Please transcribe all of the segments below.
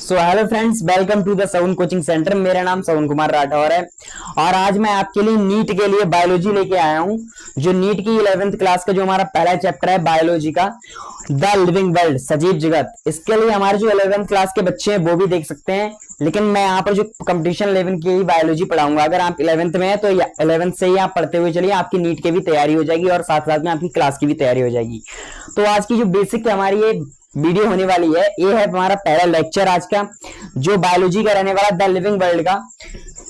So hello friends, welcome to the Sawan coaching centre. मेरा नाम सवन कुमार राठौर है और आज मैं आपके लिए नीट के लिए बायोलॉजी लेके आया हूं। जो नीट की 11th क्लास का जो हमारा पहला चैप्टर है बायोलॉजी का, द लिविंग वर्ल्ड, सजीव जगत। इसके लिए हमारे जो 11th क्लास के बच्चे हैं वो भी देख सकते हैं, लेकिन मैं यहाँ पर जो कंपटीशन 11 की बायोलॉजी पढ़ाऊंगा। अगर आप 11th में है तो 11th से ही आप पढ़ते हुए चलिए, आपकी नीट की भी तैयारी हो जाएगी और साथ साथ में आपकी क्लास की भी तैयारी हो जाएगी। तो आज की जो बेसिक हमारी ये वीडियो होने वाली है, ये है हमारा पहला लेक्चर आज का, जो बायोलॉजी का रहने वाला, द लिविंग वर्ल्ड का।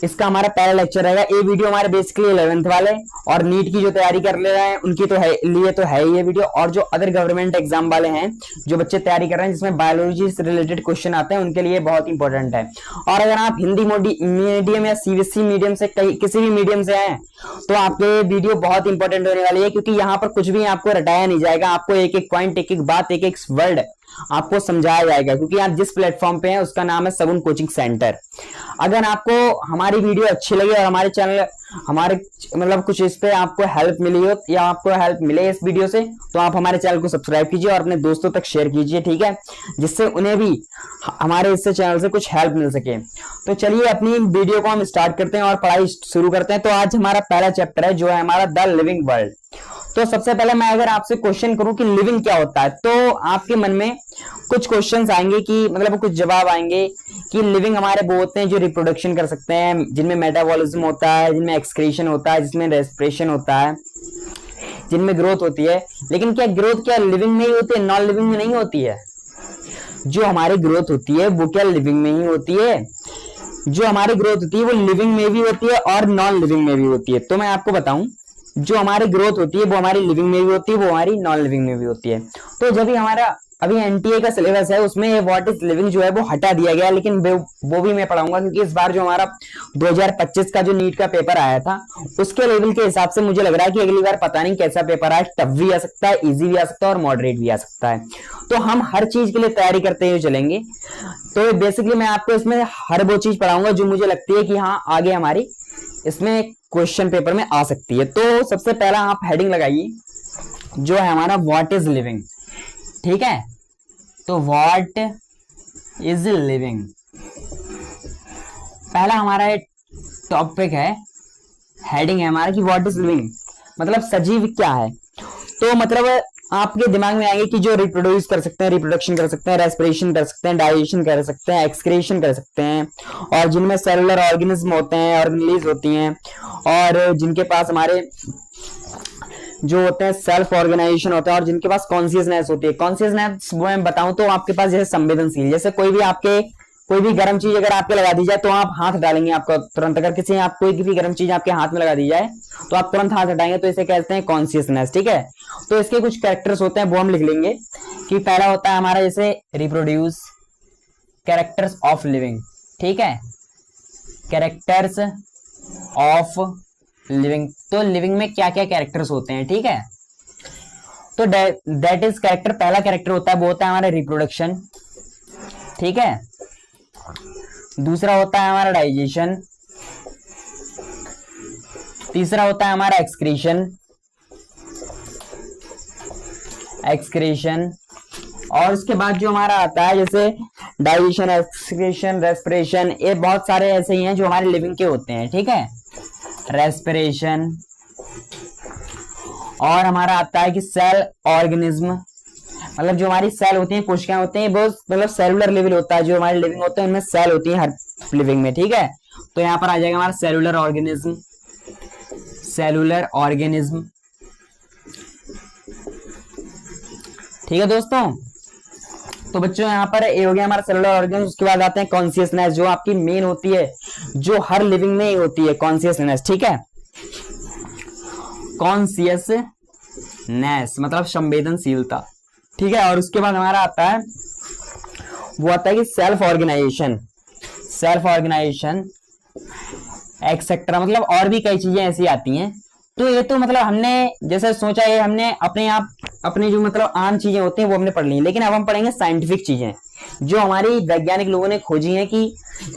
इसका हमारा पहला लेक्चर रहेगा। ये वीडियो हमारे बेसिकली 11th वाले और नीट की जो तैयारी कर ले रहे हैं उनकी तो है लिए तो है ये वीडियो, और जो अदर गवर्नमेंट एग्जाम वाले हैं, जो बच्चे तैयारी कर रहे हैं जिसमें बायोलॉजी से रिलेटेड क्वेश्चन आते हैं, उनके लिए बहुत इंपॉर्टेंट है। और अगर आप हिंदी मीडियम या सीबीएसई मीडियम से किसी भी मीडियम से हैं तो आपके वीडियो बहुत इंपॉर्टेंट होने वाली है, क्योंकि यहाँ पर कुछ भी आपको रटाया नहीं जाएगा। आपको एक एक पॉइंट, एक एक बात, एक एक वर्ड आपको समझाया जाएगा, क्योंकि आप जिस प्लेटफॉर्म पे हैं उसका नाम है सवन कोचिंग सेंटर। अगर आपको हमारी वीडियो अच्छी लगे और हमारे चैनल हमारे मतलब कुछ इस पे आपको हेल्प मिली हो या आपको हेल्प मिले इस वीडियो से, तो आप हमारे चैनल को सब्सक्राइब कीजिए और अपने दोस्तों तक शेयर कीजिए, ठीक है, जिससे उन्हें भी हमारे इससे चैनल से कुछ हेल्प मिल सके। तो चलिए अपनी वीडियो को हम स्टार्ट करते हैं और पढ़ाई शुरू करते हैं। तो आज हमारा पहला चैप्टर है जो है हमारा द लिविंग वर्ल्ड। तो सबसे पहले मैं अगर आपसे क्वेश्चन करूं कि लिविंग क्या होता है, तो आपके मन में कुछ क्वेश्चंस आएंगे कि मतलब कुछ जवाब आएंगे कि लिविंग हमारे वो होते हैं जो रिप्रोडक्शन कर सकते हैं, जिनमें मेटाबॉलिज्म होता है, जिनमें एक्सक्रीशन होता है, जिसमें रेस्पिरेशन होता है, जिनमें ग्रोथ होती है। लेकिन क्या ग्रोथ क्या लिविंग में ही होती है, नॉन लिविंग में नहीं होती है? जो हमारी ग्रोथ होती है वो क्या लिविंग में ही होती है? जो हमारी ग्रोथ होती है वो लिविंग में भी होती है और नॉन लिविंग में भी होती है। तो मैं आपको बताऊं, जो हमारी ग्रोथ होती है वो हमारी लिविंग में भी होती है, वो हमारी नॉन लिविंग में भी होती है। तो जब भी हमारा अभी एनटीए का सिलेबस है उसमें व्हाट इज लिविंग जो है वो हटा दिया गया, लेकिन वो भी मैं पढ़ाऊंगा, क्योंकि इस बार जो हमारा 2025 का जो नीट का पेपर आया था उसके लेवल के हिसाब से मुझे लग रहा है कि अगली बार पता नहीं कैसा पेपर आए, टफ भी आ सकता है, इजी भी आ सकता है और मॉडरेट भी आ सकता है। तो हम हर चीज के लिए तैयारी करते हुए चलेंगे। तो बेसिकली मैं आपको इसमें हर वो चीज पढ़ाऊंगा जो मुझे लगती है कि हाँ आगे हमारी इसमें क्वेश्चन पेपर में आ सकती है। तो सबसे पहला आप हेडिंग लगाइए जो है हमारा व्हाट इज लिविंग, ठीक है। तो व्हाट इज लिविंग पहला हमारा टॉपिक है, हेडिंग है हमारा कि व्हाट इज लिविंग मतलब सजीव क्या है। तो मतलब आपके दिमाग में आएंगे कि जो रिप्रोड्यूस कर सकते हैं, रिप्रोडक्शन कर सकते हैं, रेस्पिरेशन कर सकते हैं, डाइजेशन कर सकते हैं, एक्सक्रीशन कर सकते हैं, और जिनमें सेलुलर ऑर्गेनिज्म होते हैं, ऑर्गेनेलिज होती हैं, और जिनके पास हमारे जो होते हैं सेल्फ ऑर्गेनाइजेशन होता है, और जिनके पास कॉन्शियसनेस होती है। कॉन्शियसनेस वो मैं बताऊं तो आपके पास जैसे संवेदनशील, जैसे कोई भी गर्म चीज अगर आपके लगा दी जाए तो आप हाथ डालेंगे आपको तुरंत। अगर किसी आप कोई भी गर्म चीज आपके हाथ में लगा दी जाए तो आप तुरंत हाथ हटाएंगे, तो इसे कहते हैं कॉन्शियसनेस, ठीक है। तो इसके कुछ कैरेक्टर्स होते हैं वो हम लिख लेंगे कि पहला होता है हमारा जैसे रिप्रोड्यूस, कैरेक्टर्स ऑफ लिविंग, ठीक है, कैरेक्टर्स ऑफ लिविंग। तो लिविंग में क्या क्या कैरेक्टर्स होते हैं, ठीक है। तो दैट इज कैरेक्टर, पहला कैरेक्टर होता है वो होता है हमारा रिप्रोडक्शन, ठीक है। दूसरा होता है हमारा डाइजेशन, तीसरा होता है हमारा एक्सक्रीशन, और उसके बाद जो हमारा आता है जैसे डाइजेशन, एक्सक्रीशन, रेस्पिरेशन, ये बहुत सारे ऐसे ही हैं जो हमारे लिविंग के होते हैं, ठीक है। रेस्पिरेशन, और हमारा आता है कि सेल ऑर्गेनिज्म, मतलब जो हमारी सेल होती हैं, कोशिकाएं होती हैं, वो मतलब सेलुलर लेवल होता है। जो हमारे लिविंग होते हैं उनमें सेल होती है हर लिविंग में, ठीक है। तो यहाँ पर आ जाएगा हमारा सेलुलर ऑर्गेनिज्म, ठीक है दोस्तों। तो बच्चों यहाँ पर ये हो गया हमारा सेलुलर ऑर्गेनिज्म। उसके बाद आते हैं कॉन्शियसनेस, जो आपकी मेन होती है, जो हर लिविंग में ही होती है, कॉन्शियसनेस, ठीक है। कॉन्शियसनेस मतलब संवेदनशीलता, ठीक है। और उसके बाद हमारा आता है वो आता है कि सेल्फ ऑर्गेनाइजेशन एक्सेट्रा, मतलब और भी कई चीजें ऐसी आती हैं। तो ये तो मतलब हमने जैसे सोचा, ये हमने अपने जो मतलब आम चीजें होती हैं वो हमने पढ़ ली, लेकिन अब हम पढ़ेंगे साइंटिफिक चीजें जो हमारी वैज्ञानिक लोगों ने खोजी हैं कि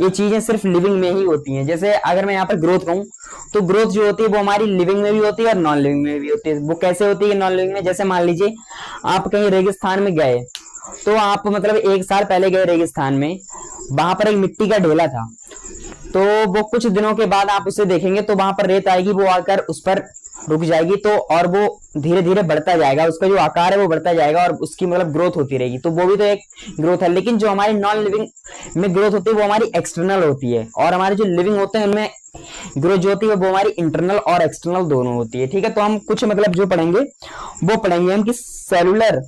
ये चीजें सिर्फ लिविंग में ही होती हैं। जैसे अगर मैं यहाँ पर ग्रोथ कहूँ तो ग्रोथ जो होती है वो हमारी लिविंग में भी होती है और नॉन लिविंग में भी होती है। वो कैसे होती है नॉन लिविंग में? जैसे मान लीजिए आप कहीं रेगिस्तान में गए, तो आप मतलब 1 साल पहले गए रेगिस्तान में, वहां पर एक मिट्टी का ढेला था, तो वो कुछ दिनों के बाद आप उसे देखेंगे तो वहां पर रेत आएगी, वो आकर उस पर रुक जाएगी, तो और वो धीरे धीरे बढ़ता जाएगा, उसका जो आकार है वो बढ़ता जाएगा और उसकी मतलब ग्रोथ होती रहेगी, तो वो भी तो एक ग्रोथ है। लेकिन जो हमारी नॉन लिविंग में ग्रोथ होती है वो हमारी एक्सटर्नल होती है, और हमारे जो लिविंग होते हैं उनमें ग्रोथ जो होती है वो हमारी इंटरनल और एक्सटर्नल दोनों होती है। ठीक है, तो हम कुछ मतलब जो पढ़ेंगे वो पढ़ेंगे हम कि सेलुलर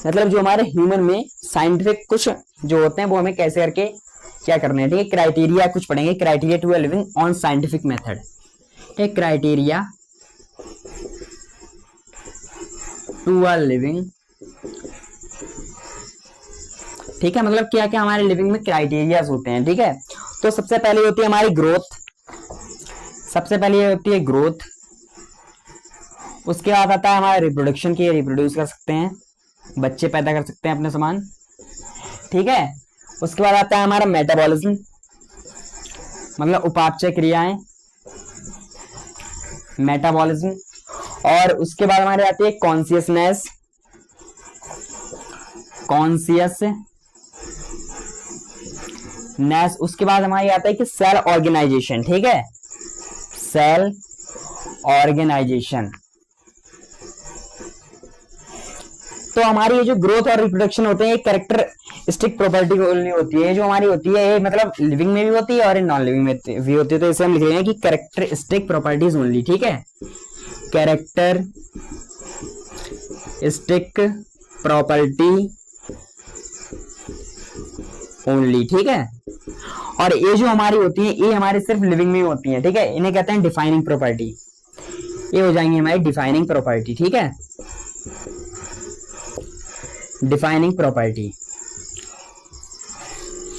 मतलब जो हमारे ह्यूमन में साइंटिफिक कुछ जो होते हैं वो हमें कैसे करके क्या करने हैं। ठीक है, क्राइटेरिया कुछ पढ़ेंगे, criteria to a living on scientific method. ठीक है, क्राइटेरिया टू अ लिविंग। ठीक है, मतलब क्या क्या हमारे लिविंग में क्राइटेरियाज होते हैं। ठीक है, तो सबसे पहले होती है हमारी ग्रोथ, सबसे पहले होती है ग्रोथ, उसके बाद आता है हमारा रिप्रोडक्शन की, रिप्रोड्यूस कर सकते हैं, बच्चे पैदा कर सकते हैं अपने समान। ठीक है, उसके बाद आता है हमारा मेटाबॉलिज्म मतलब उपापचय क्रियाएं, मेटाबॉलिज्म। और उसके बाद हमारे आती है कॉन्सियसनेस, कॉन्सियसनेस। उसके बाद हमारी आता है कि सेल ऑर्गेनाइजेशन। ठीक है, सेल ऑर्गेनाइजेशन। तो हमारी ये जो ग्रोथ और रिप्रोडक्शन होते हैं कैरेक्टरिस्टिक प्रॉपर्टी ओनली होती है, जो हमारी होती है ये मतलब लिविंग में भी होती है और नॉन लिविंग में भी होती है, तो इसे हम लिख रहे हैं कि कैरेक्टरिस्टिक प्रॉपर्टीज ओनली। ठीक है, कैरेक्टरिस्टिक प्रॉपर्टी ओनली। ठीक है, और ये जो हमारी होती है ये हमारे सिर्फ लिविंग में होती है। ठीक है, इन्हें कहते हैं डिफाइनिंग प्रॉपर्टी, ये हो जाएंगे हमारी डिफाइनिंग प्रॉपर्टी। ठीक है, डिफाइनिंग प्रॉपर्टी।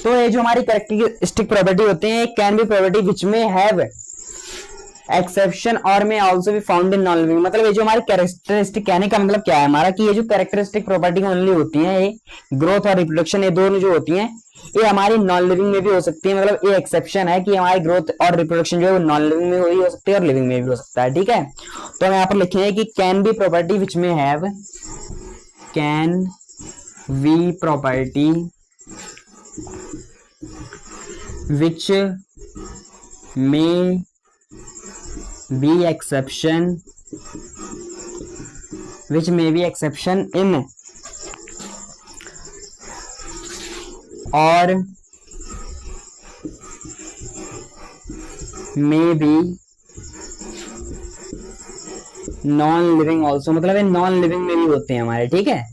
तो ये जो हमारी कैरेक्टरिस्टिक प्रॉपर्टी होते हैं can be property which may have exception और में also be found in non living. मतलब ये जो हमारी कैरेक्टरिस्टिक कहने का मतलब क्या है हमारा कि ये जो कैरेक्टरिस्टिक प्रॉपर्टी ओनली होती है, ये ग्रोथ और रिप्रोडक्शन ये दोनों जो होती हैं ये हमारी नॉन लिविंग में भी हो सकती है। मतलब ये एक्सेप्शन है कि हमारी ग्रोथ और रिप्रोडक्शन जो है वो नॉन लिविंग में हो सकती है और लिविंग में भी हो सकता है। ठीक है, तो हम यहाँ पर लिखेंगे कि can be property which may have, can we property which may be exception, which may be exception in और may be non living also. मतलब ये नॉन लिविंग में भी होते हैं हमारे। ठीक है,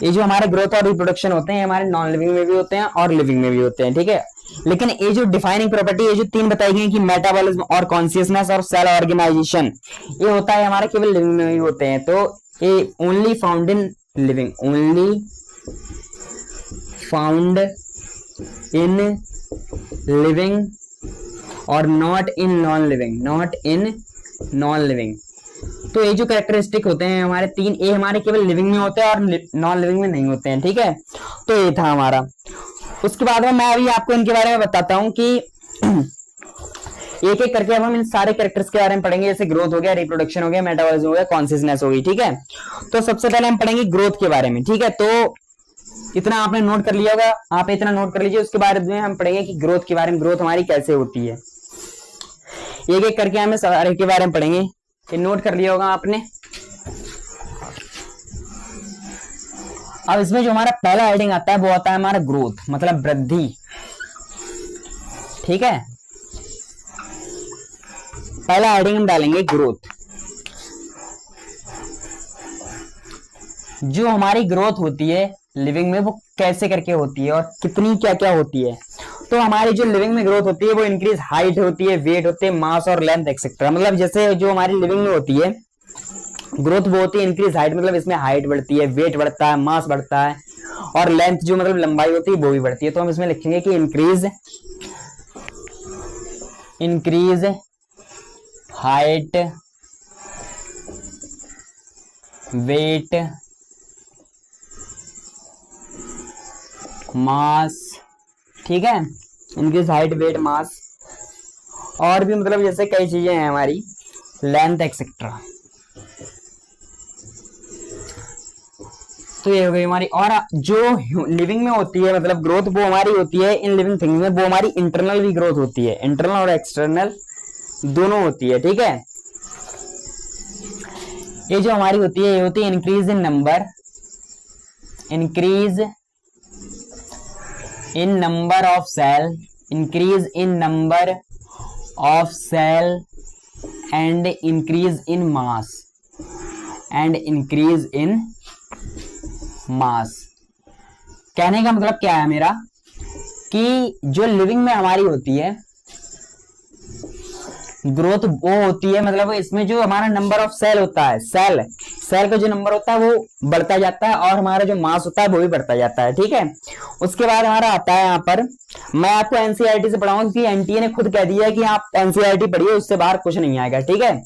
ये जो हमारे ग्रोथ और रिप्रोडक्शन होते हैं हमारे नॉन लिविंग में भी होते हैं और लिविंग में भी होते हैं। ठीक है, लेकिन ये जो डिफाइनिंग प्रॉपर्टी ये जो तीन बताई गई कि मेटाबॉलिज्म और कॉन्शियसनेस और सेल ऑर्गेनाइजेशन, ये होता है हमारे केवल लिविंग में ही होते हैं। तो ये only found in living, only found in living और not in non living, not in non living. तो ये जो कैरेक्टरिस्टिक होते हैं हमारे तीन, ये हमारे केवल लिविंग में होते हैं और नॉन लिविंग में नहीं होते हैं। ठीक है, तो ये था हमारा। उसके बाद में मैं अभी आपको इनके बारे में बताता हूं कि एक एक करके अब हम इन सारे कैरेक्टर्स के बारे में पढ़ेंगे, जैसे ग्रोथ हो गया, रिप्रोडक्शन हो गया, मेटाबॉलिज्म हो गया, कॉन्शियसनेस हो गई। ठीक है, तो सबसे पहले हम पढ़ेंगे ग्रोथ के बारे में। ठीक है, तो इतना आपने नोट कर लिया होगा, आप इतना नोट कर लीजिए। उसके बारे में हम पढ़ेंगे कि ग्रोथ के बारे में, ग्रोथ हमारी कैसे होती है, एक एक करके हमें सारे के बारे में पढ़ेंगे। ये नोट कर लिया होगा आपने। अब इसमें जो हमारा पहला हेडिंग आता है वो आता है हमारा ग्रोथ मतलब वृद्धि। ठीक है, पहला हेडिंग हम डालेंगे ग्रोथ। जो हमारी ग्रोथ होती है लिविंग में वो कैसे करके होती है और कितनी क्या क्या होती है। तो हमारी जो लिविंग में ग्रोथ होती है वो इंक्रीज हाइट होती है, वेट होते हैं, मास और लेंथ एक्सेट्रा। मतलब जैसे जो हमारी लिविंग में होती है ग्रोथ वो होती है इंक्रीज हाइट, मतलब इसमें हाइट बढ़ती है, वेट बढ़ता है, मास बढ़ता है और लेंथ जो मतलब लंबाई होती है वो भी बढ़ती है। तो हम इसमें लिखेंगे कि इंक्रीज हाइट, वेट, मास। ठीक है, इंक्रीज हाइट, वेट, मास और भी मतलब जैसे कई चीजें हैं हमारी, लेंथ एक्सेट्रा। तो ये हो गई हमारी। और जो लिविंग में होती है मतलब ग्रोथ, वो हमारी होती है इन लिविंग थिंग्स में, वो हमारी इंटरनल भी ग्रोथ होती है, इंटरनल और एक्सटर्नल दोनों होती है, ठीक है। ये जो हमारी होती है ये होती है increase in number, increase in number of cell, increase in number of cell and increase in mass, and increase in mass. कहने का मतलब क्या है मेरा कि जो लिविंग में हमारी होती है ग्रोथ, वो होती है मतलब इसमें जो हमारा नंबर ऑफ सेल होता है, सेल का जो नंबर होता है वो बढ़ता जाता है, और हमारा जो मास होता है वो भी बढ़ता जाता है, ठीक है। उसके बाद हमारा आता है यहाँ पर, मैं आपको एनसीईआरटी से पढ़ाऊंगा क्योंकि एनटीए ने खुद कह दिया है कि आप एनसीईआरटी पढ़िए, उससे बाहर कुछ नहीं आएगा, ठीक है।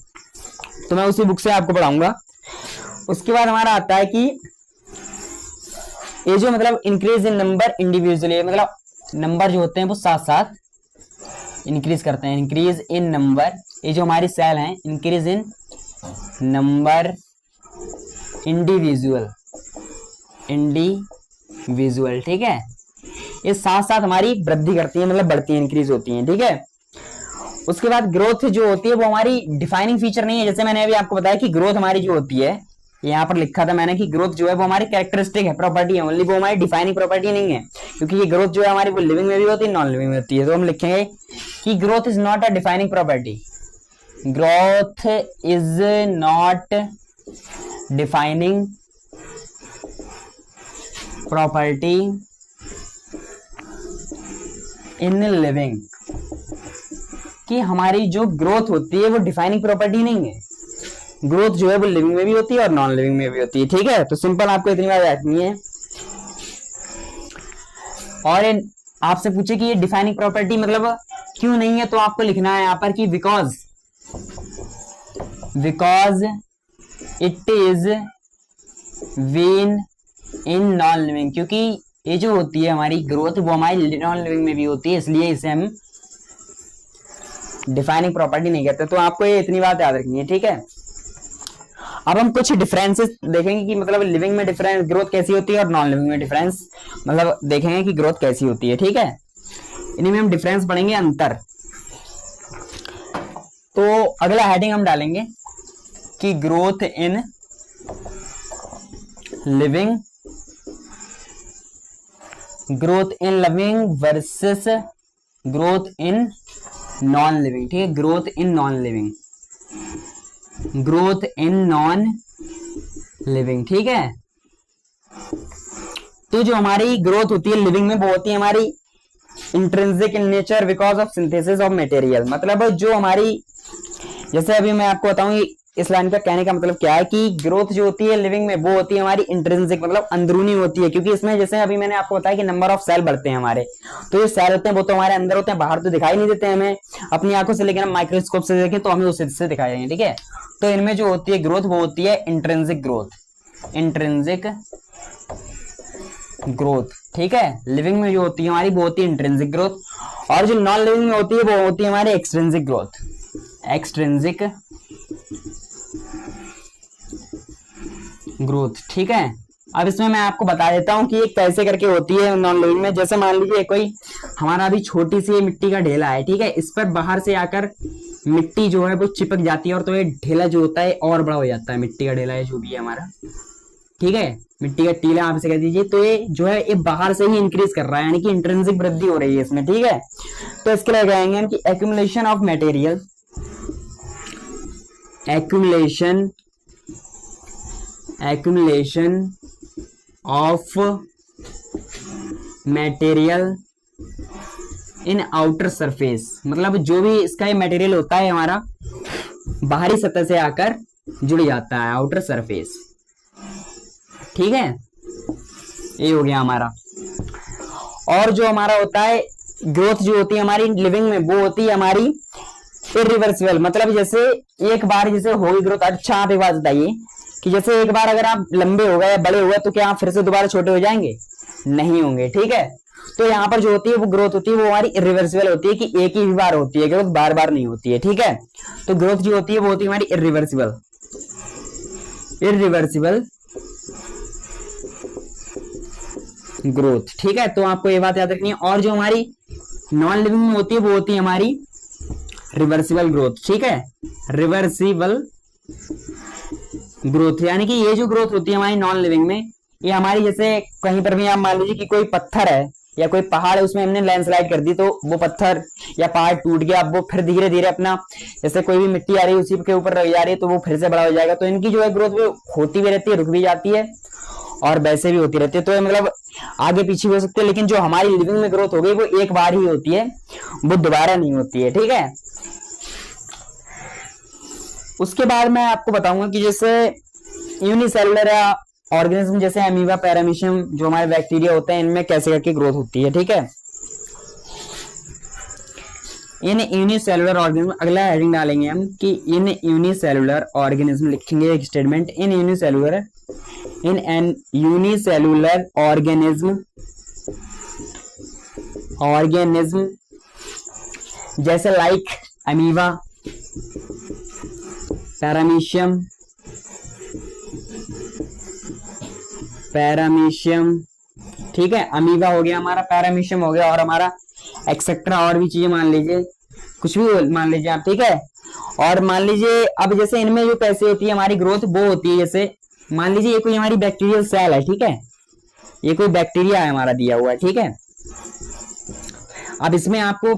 तो मैं उसी बुक से आपको पढ़ाऊंगा। उसके बाद हमारा आता है कि ये जो मतलब इंक्रीज इन नंबर इंडिविजुअली, मतलब नंबर जो होते हैं वो साथ साथ इंक्रीज करते हैं, इंक्रीज इन नंबर, ये जो हमारी सेल हैं, इंक्रीज इन नंबर इंडिविजुअल, ठीक है। ये साथ साथ हमारी वृद्धि करती है, मतलब बढ़ती है, इंक्रीज होती है, ठीक है। उसके बाद ग्रोथ जो होती है वो हमारी डिफाइनिंग फीचर नहीं है, जैसे मैंने अभी आपको बताया कि ग्रोथ हमारी जो होती है, यहाँ पर लिखा था मैंने कि ग्रोथ जो है वो हमारी कैरेक्टरिस्टिक है, प्रॉपर्टी है ओनली, वो हमारी डिफाइनिंग प्रॉपर्टी नहीं है, क्योंकि ये ग्रोथ जो है हमारी वो लिविंग में भी होती है, नॉन लिविंग में होती है। तो हम लिखेंगे कि growth is not a defining property, growth is not defining property in living, कि हमारी जो ग्रोथ होती है वो डिफाइनिंग प्रॉपर्टी नहीं है, ग्रोथ जो है वो लिविंग में भी होती है और नॉन लिविंग में भी होती है, ठीक है। तो सिंपल आपको इतनी बात रखनी है। और आपसे पूछे कि ये डिफाइनिंग प्रॉपर्टी मतलब क्यों नहीं है, तो आपको लिखना है यहाँ पर कि because it is been in non living, क्योंकि ये जो होती है हमारी ग्रोथ वो हमारी नॉन लिविंग में भी होती है, इसलिए इसे हम डिफाइनिंग प्रॉपर्टी नहीं कहते। तो आपको ये इतनी बात याद रखनी है, ठीक है। अब हम कुछ डिफरेंसेस देखेंगे कि मतलब लिविंग में डिफरेंस ग्रोथ कैसी होती है और नॉन लिविंग में डिफरेंस मतलब देखेंगे कि ग्रोथ कैसी होती है, ठीक है। इन्हीं में हम डिफरेंस पढ़ेंगे, अंतर। तो अगला हेडिंग हम डालेंगे कि growth in living, versus growth in non living, ठीक है। ग्रोथ इन नॉन लिविंग, ठीक है। तो जो हमारी ग्रोथ होती है लिविंग में वो होती है हमारी intrinsic in nature because of synthesis of material, मतलब जो हमारी, जैसे अभी मैं आपको बताऊं इस लाइन का कहने का मतलब क्या है कि ग्रोथ जो होती है लिविंग में वो होती है हमारी इंट्रिंसिक, मतलब अंदरूनी होती है, क्योंकि इसमें जैसे अभी मैंने आपको बताया कि नंबर ऑफ सेल बढ़ते हैं हमारे, तो ये सेल होते हैं वो तो हमारे अंदर होते हैं, बाहर तो दिखाई नहीं देते हमें अपनी आंखों से, लेकिन हम माइक्रोस्कोप से देखें तो हमें उससे दिखाई देंगे, ठीक है। तो इनमें जो होती है ग्रोथ वो होती है इंट्रिंसिक ग्रोथ, ठीक है। लिविंग में जो होती है हमारी वो होती है इंट्रिंसिक ग्रोथ, और जो नॉन लिविंग में होती है वो होती है हमारी एक्सट्रिंसिक ग्रोथ, ठीक है। अब इसमें मैं आपको बता देता हूं कि ये कैसे करके होती है नॉन लिविंग में। जैसे मान लीजिए कोई हमारा अभी छोटी सी मिट्टी का ढेला है, ठीक है, इस पर बाहर से आकर मिट्टी जो है वो चिपक जाती है, और तो ये ढेला जो होता है और बड़ा हो जाता है, मिट्टी का ढेला है जो भी है हमारा, ठीक है, मिट्टी का टीला आप इसे कह दीजिए। तो ये जो है ये बाहर से ही इंक्रीज कर रहा है, यानी कि इंट्रिंसिक वृद्धि हो रही है इसमें, ठीक है। तो इसके लिए कहेंगे हम कि accumulation of material, accumulation of material in outer surface, मतलब जो भी इसका ये मटेरियल होता है हमारा बाहरी सतह से आकर जुड़ जाता है, आउटर सरफेस, ठीक है। ये हो गया हमारा। और जो हमारा होता है ग्रोथ जो होती है हमारी लिविंग में वो होती है हमारी इरिवर्सिबल, मतलब जैसे एक बार जैसे होगी ग्रोथ। अच्छा आप एक बात बताइए कि जैसे एक बार अगर आप लंबे हो गए या बड़े हो गए तो क्या आप फिर से दोबारा छोटे हो जाएंगे? नहीं होंगे, ठीक है। तो यहाँ पर जो होती है वो ग्रोथ होती है वो हमारी इरिवर्सिबल होती है, कि एक ही बार होती है, ग्रोथ बार बार नहीं होती है, ठीक है। तो ग्रोथ जो होती है वो होती है हमारी इरिवर्सिबल ग्रोथ। ठीक है, तो आपको ये बात याद रखनी है। और जो हमारी नॉन लिविंग में होती है वो होती है हमारी रिवर्सिबल ग्रोथ। ठीक है, रिवर्सिबल ग्रोथ यानी कि ये जो ग्रोथ होती है हमारी नॉन लिविंग में, ये हमारी जैसे कहीं पर भी आप मान लीजिए कि कोई पत्थर है या कोई पहाड़ है, उसमें हमने लैंडस्लाइड कर दी तो वो पत्थर या पहाड़ टूट गया, अब वो फिर धीरे धीरे अपना, जैसे कोई भी मिट्टी आ रही है उसी के ऊपर रह जा रही है तो वो फिर से बड़ा हो जाएगा। तो इनकी जो है ग्रोथ वो होती भी रहती है, रुक भी जाती है और वैसे भी होती रहती है। तो मतलब आगे पीछे हो सकते हैं, लेकिन जो हमारी लिविंग में ग्रोथ हो गई वो एक बार ही होती है, वो दोबारा नहीं होती है। ठीक है, उसके बाद मैं आपको बताऊंगा कि जैसे यूनिसेलुलर ऑर्गेनिज्म जैसे अमीबा, पैरामीशियम, जो हमारे बैक्टीरिया होते हैं, इनमें कैसे करके ग्रोथ होती है। ठीक है, इन यूनिसेलुलर ऑर्गेनिज्म, अगला हेडिंग डालेंगे हम कि इन यूनिसेलुलर ऑर्गेनिज्म, लिखेंगे एक statement, in unicellular, in an unicellular organism जैसे लाइक अमीबा, पैरामीशियम। ठीक है, अमीबा हो गया हमारा, पैरामीशियम हो गया और हमारा एक्सेट्रा और भी चीजें मान लीजिए, कुछ भी मान लीजिए आप। ठीक है, और मान लीजिए अब जैसे इनमें जो कैसे होती है हमारी ग्रोथ, वो होती है जैसे मान लीजिए ये कोई हमारी बैक्टीरियल सेल है। ठीक है, ये कोई बैक्टीरिया है हमारा दिया हुआ है। ठीक है, अब इसमें आपको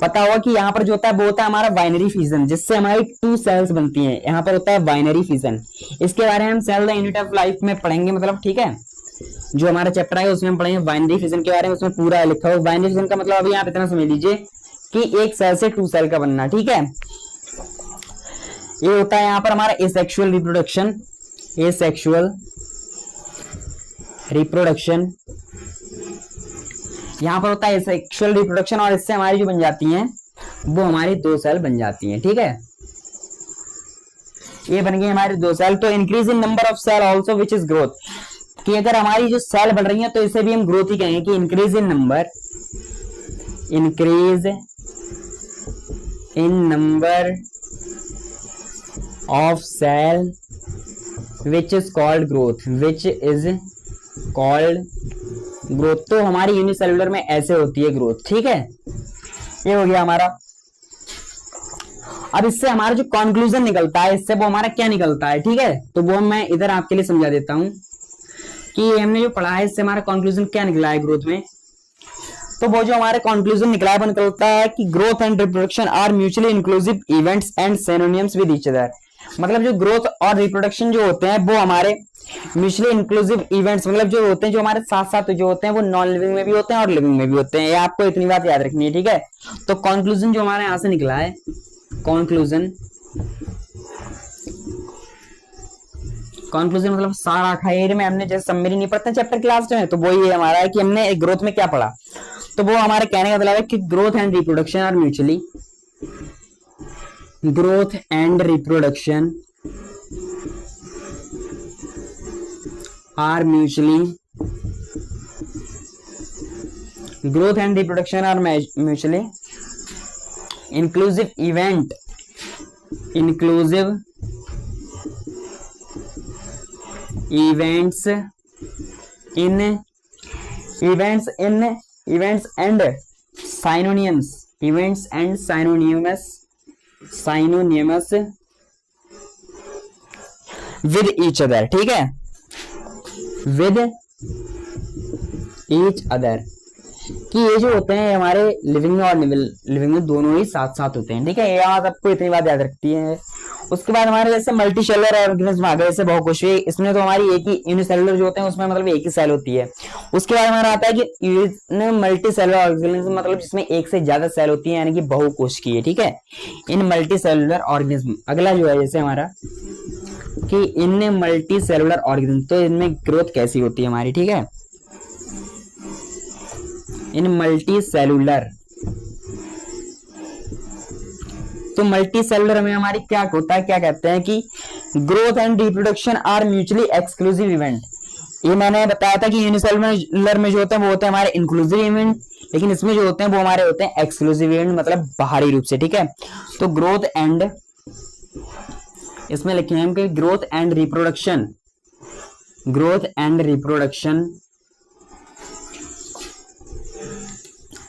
पता होगा कि यहाँ पर जो होता है वो होता है हमारा बाइनरी फिजन, जिससे हमारी 2 सेल्स बनती हैं। यहाँ पर होता है बाइनरी फिजन, इसके बारे में हम cell the unit of life में पढ़ेंगे, मतलब ठीक है, जो हमारा चैप्टर है उसमें हम पढ़ेंगे बाइनरी फिजन के बारे में, उसमें पूरा लिखा हुआ। बाइनरी फिजन का मतलब अभी आप इतना समझ लीजिए कि एक सेल से 2 सेल का बनना। ठीक है, ये होता है यहाँ पर हमारा एसेक्सुअल रिप्रोडक्शन, एसेक्सुअल रिप्रोडक्शन यहाँ पर होता है सेक्सुअल रिप्रोडक्शन, और इससे हमारी जो बन जाती हैं वो हमारी 2 सेल बन जाती हैं। ठीक है, ये बन गई हमारी 2 सेल। तो increase in number of cell also which is growth, कि अगर हमारी जो सेल बढ़ रही है तो इसे भी हम ग्रोथ ही कहेंगे, कि increase in number of cell which is called growth, which is called growth. तो हमारी यूनिसेलुलर में ऐसे होती है ग्रोथ। ठीक है, ये हो गया हमारा। अब इससे हमारा जो कंक्लूजन निकलता है, इससे वो हमारा क्या निकलता है। ठीक है, तो वो मैं इधर आपके लिए समझा देता हूं कि हमने जो पढ़ा है इससे हमारा कंक्लूजन क्या निकला है ग्रोथ में। तो वो जो हमारे कंक्लूजन निकला है वो निकलता है कि growth and reproduction are mutually inclusive events and synonyms with each other. मतलब जो ग्रोथ और रिप्रोडक्शन जो होते हैं वो हमारे म्यूचुअली इंक्लूसिव इवेंट्स, मतलब जो होते हैं, जो हमारे साथ साथ जो होते हैं वो नॉन लिविंग में भी होते हैं और लिविंग में भी होते हैं। ये आपको इतनी बात याद रखनी है। ठीक है, तो कंक्लूजन जो हमारे यहां से निकला है, कंक्लूजन मतलब सारा खाई में हमने जैसे समरी नहीं पढ़ते चैप्टर क्लास में, तो वही है हमारा है कि हमने ग्रोथ में क्या पढ़ा। तो वो हमारे कहने का मतलब है कि growth and reproduction are mutually, growth and reproduction are mutually inclusive events and synonymous with each other। ठीक है, विद ईच अदर, कि ये जो होते हैं हमारे लिविंग में और लिविंग में दोनों ही साथ साथ होते हैं। ठीक है, ये बात आपको इतनी बात याद रखती है। उसके बाद हमारे जैसे मल्टी सेलुलर ऑर्गेनिज्म आ गए, जैसे बहुकोषीय, इसमें तो हमारी एक ही यूनिसेलुलर जो होते हैं उसमें मतलब एक ही सेल होती है। उसके बाद हमारा आता है कि मल्टी सेलुलर ऑर्गेनिज्म, मतलब जिसमें एक से ज्यादा सेल होती है, यानी कि बहुकोषीय। ठीक है, इन मल्टी सेलुलर ऑर्गेनिज्म। अगला जो है जैसे हमारा कि इन मल्टी सेलुलर ऑर्गेनिज्म, तो इनमें ग्रोथ कैसी होती है हमारी। ठीक है, इन मल्टी सेलुलर, तो मल्टी सेलुलर में हमारी क्या होता है, क्या कहते हैं कि growth and reproduction are mutually exclusive event. ये मैंने बताया था कि यूनिसेलुलर में जो होते हैं वो होते हैं हमारे इंक्लूसिव इवेंट, लेकिन इसमें जो होते हैं वो हमारे होते हैं एक्सक्लूसिव इवेंट, मतलब बाहरी रूप से। ठीक है, तो ग्रोथ एंड, इसमें लिखे हैं कि growth and reproduction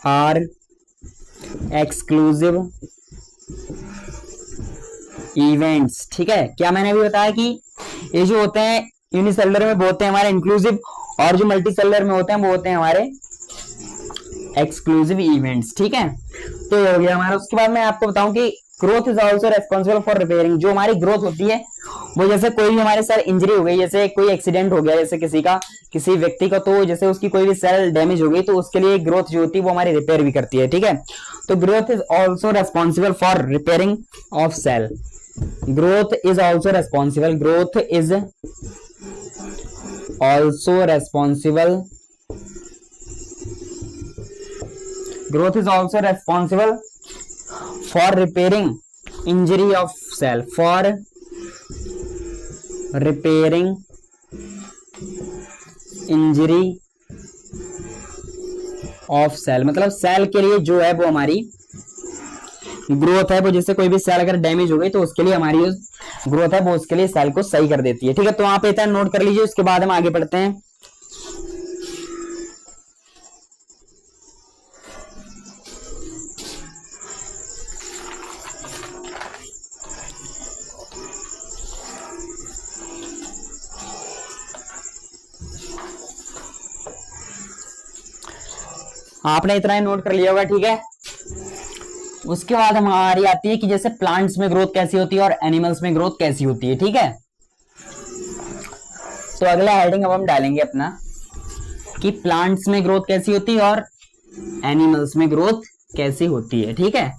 are exclusive events. ठीक है, क्या मैंने अभी बताया कि ये जो होते हैं यूनिसेलुलर में वो होते हैं हमारे इंक्लूसिव, और जो मल्टीसेलुलर में होते हैं वो होते हैं हमारे एक्सक्लूसिव इवेंट्स। ठीक है, तो ये हो गया हमारा। उसके बाद मैं आपको बताऊं कि growth is also responsible for repairing. जो हमारी ग्रोथ होती है वो जैसे कोई भी हमारे सेल इंजरी हो गई, जैसे कोई एक्सीडेंट हो गया जैसे किसी व्यक्ति का, तो जैसे उसकी कोई भी सेल डैमेज हो गई तो उसके लिए ग्रोथ जो होती है वो हमारी रिपेयर भी करती है। ठीक है, तो growth is also responsible for repairing of cell. Growth is also responsible, growth is also responsible, growth is also responsible for repairing injury of cell, for repairing injury of cell। मतलब cell के लिए जो है वो हमारी growth है, वो जैसे कोई भी सेल अगर डैमेज हो गई तो उसके लिए हमारी ग्रोथ है वो उसके लिए सेल को सही कर देती है। ठीक है, तो आप इतना नोट कर लीजिए, उसके बाद हम आगे बढ़ते हैं। आपने इतना ही नोट कर लिया होगा। ठीक है, उसके बाद हमारी आती है कि जैसे प्लांट्स में ग्रोथ कैसी होती है और एनिमल्स में ग्रोथ कैसी होती है। ठीक है, तो अगला हेडिंग अब हम डालेंगे अपना कि प्लांट्स में ग्रोथ कैसी होती है और एनिमल्स में ग्रोथ कैसी होती है। ठीक है,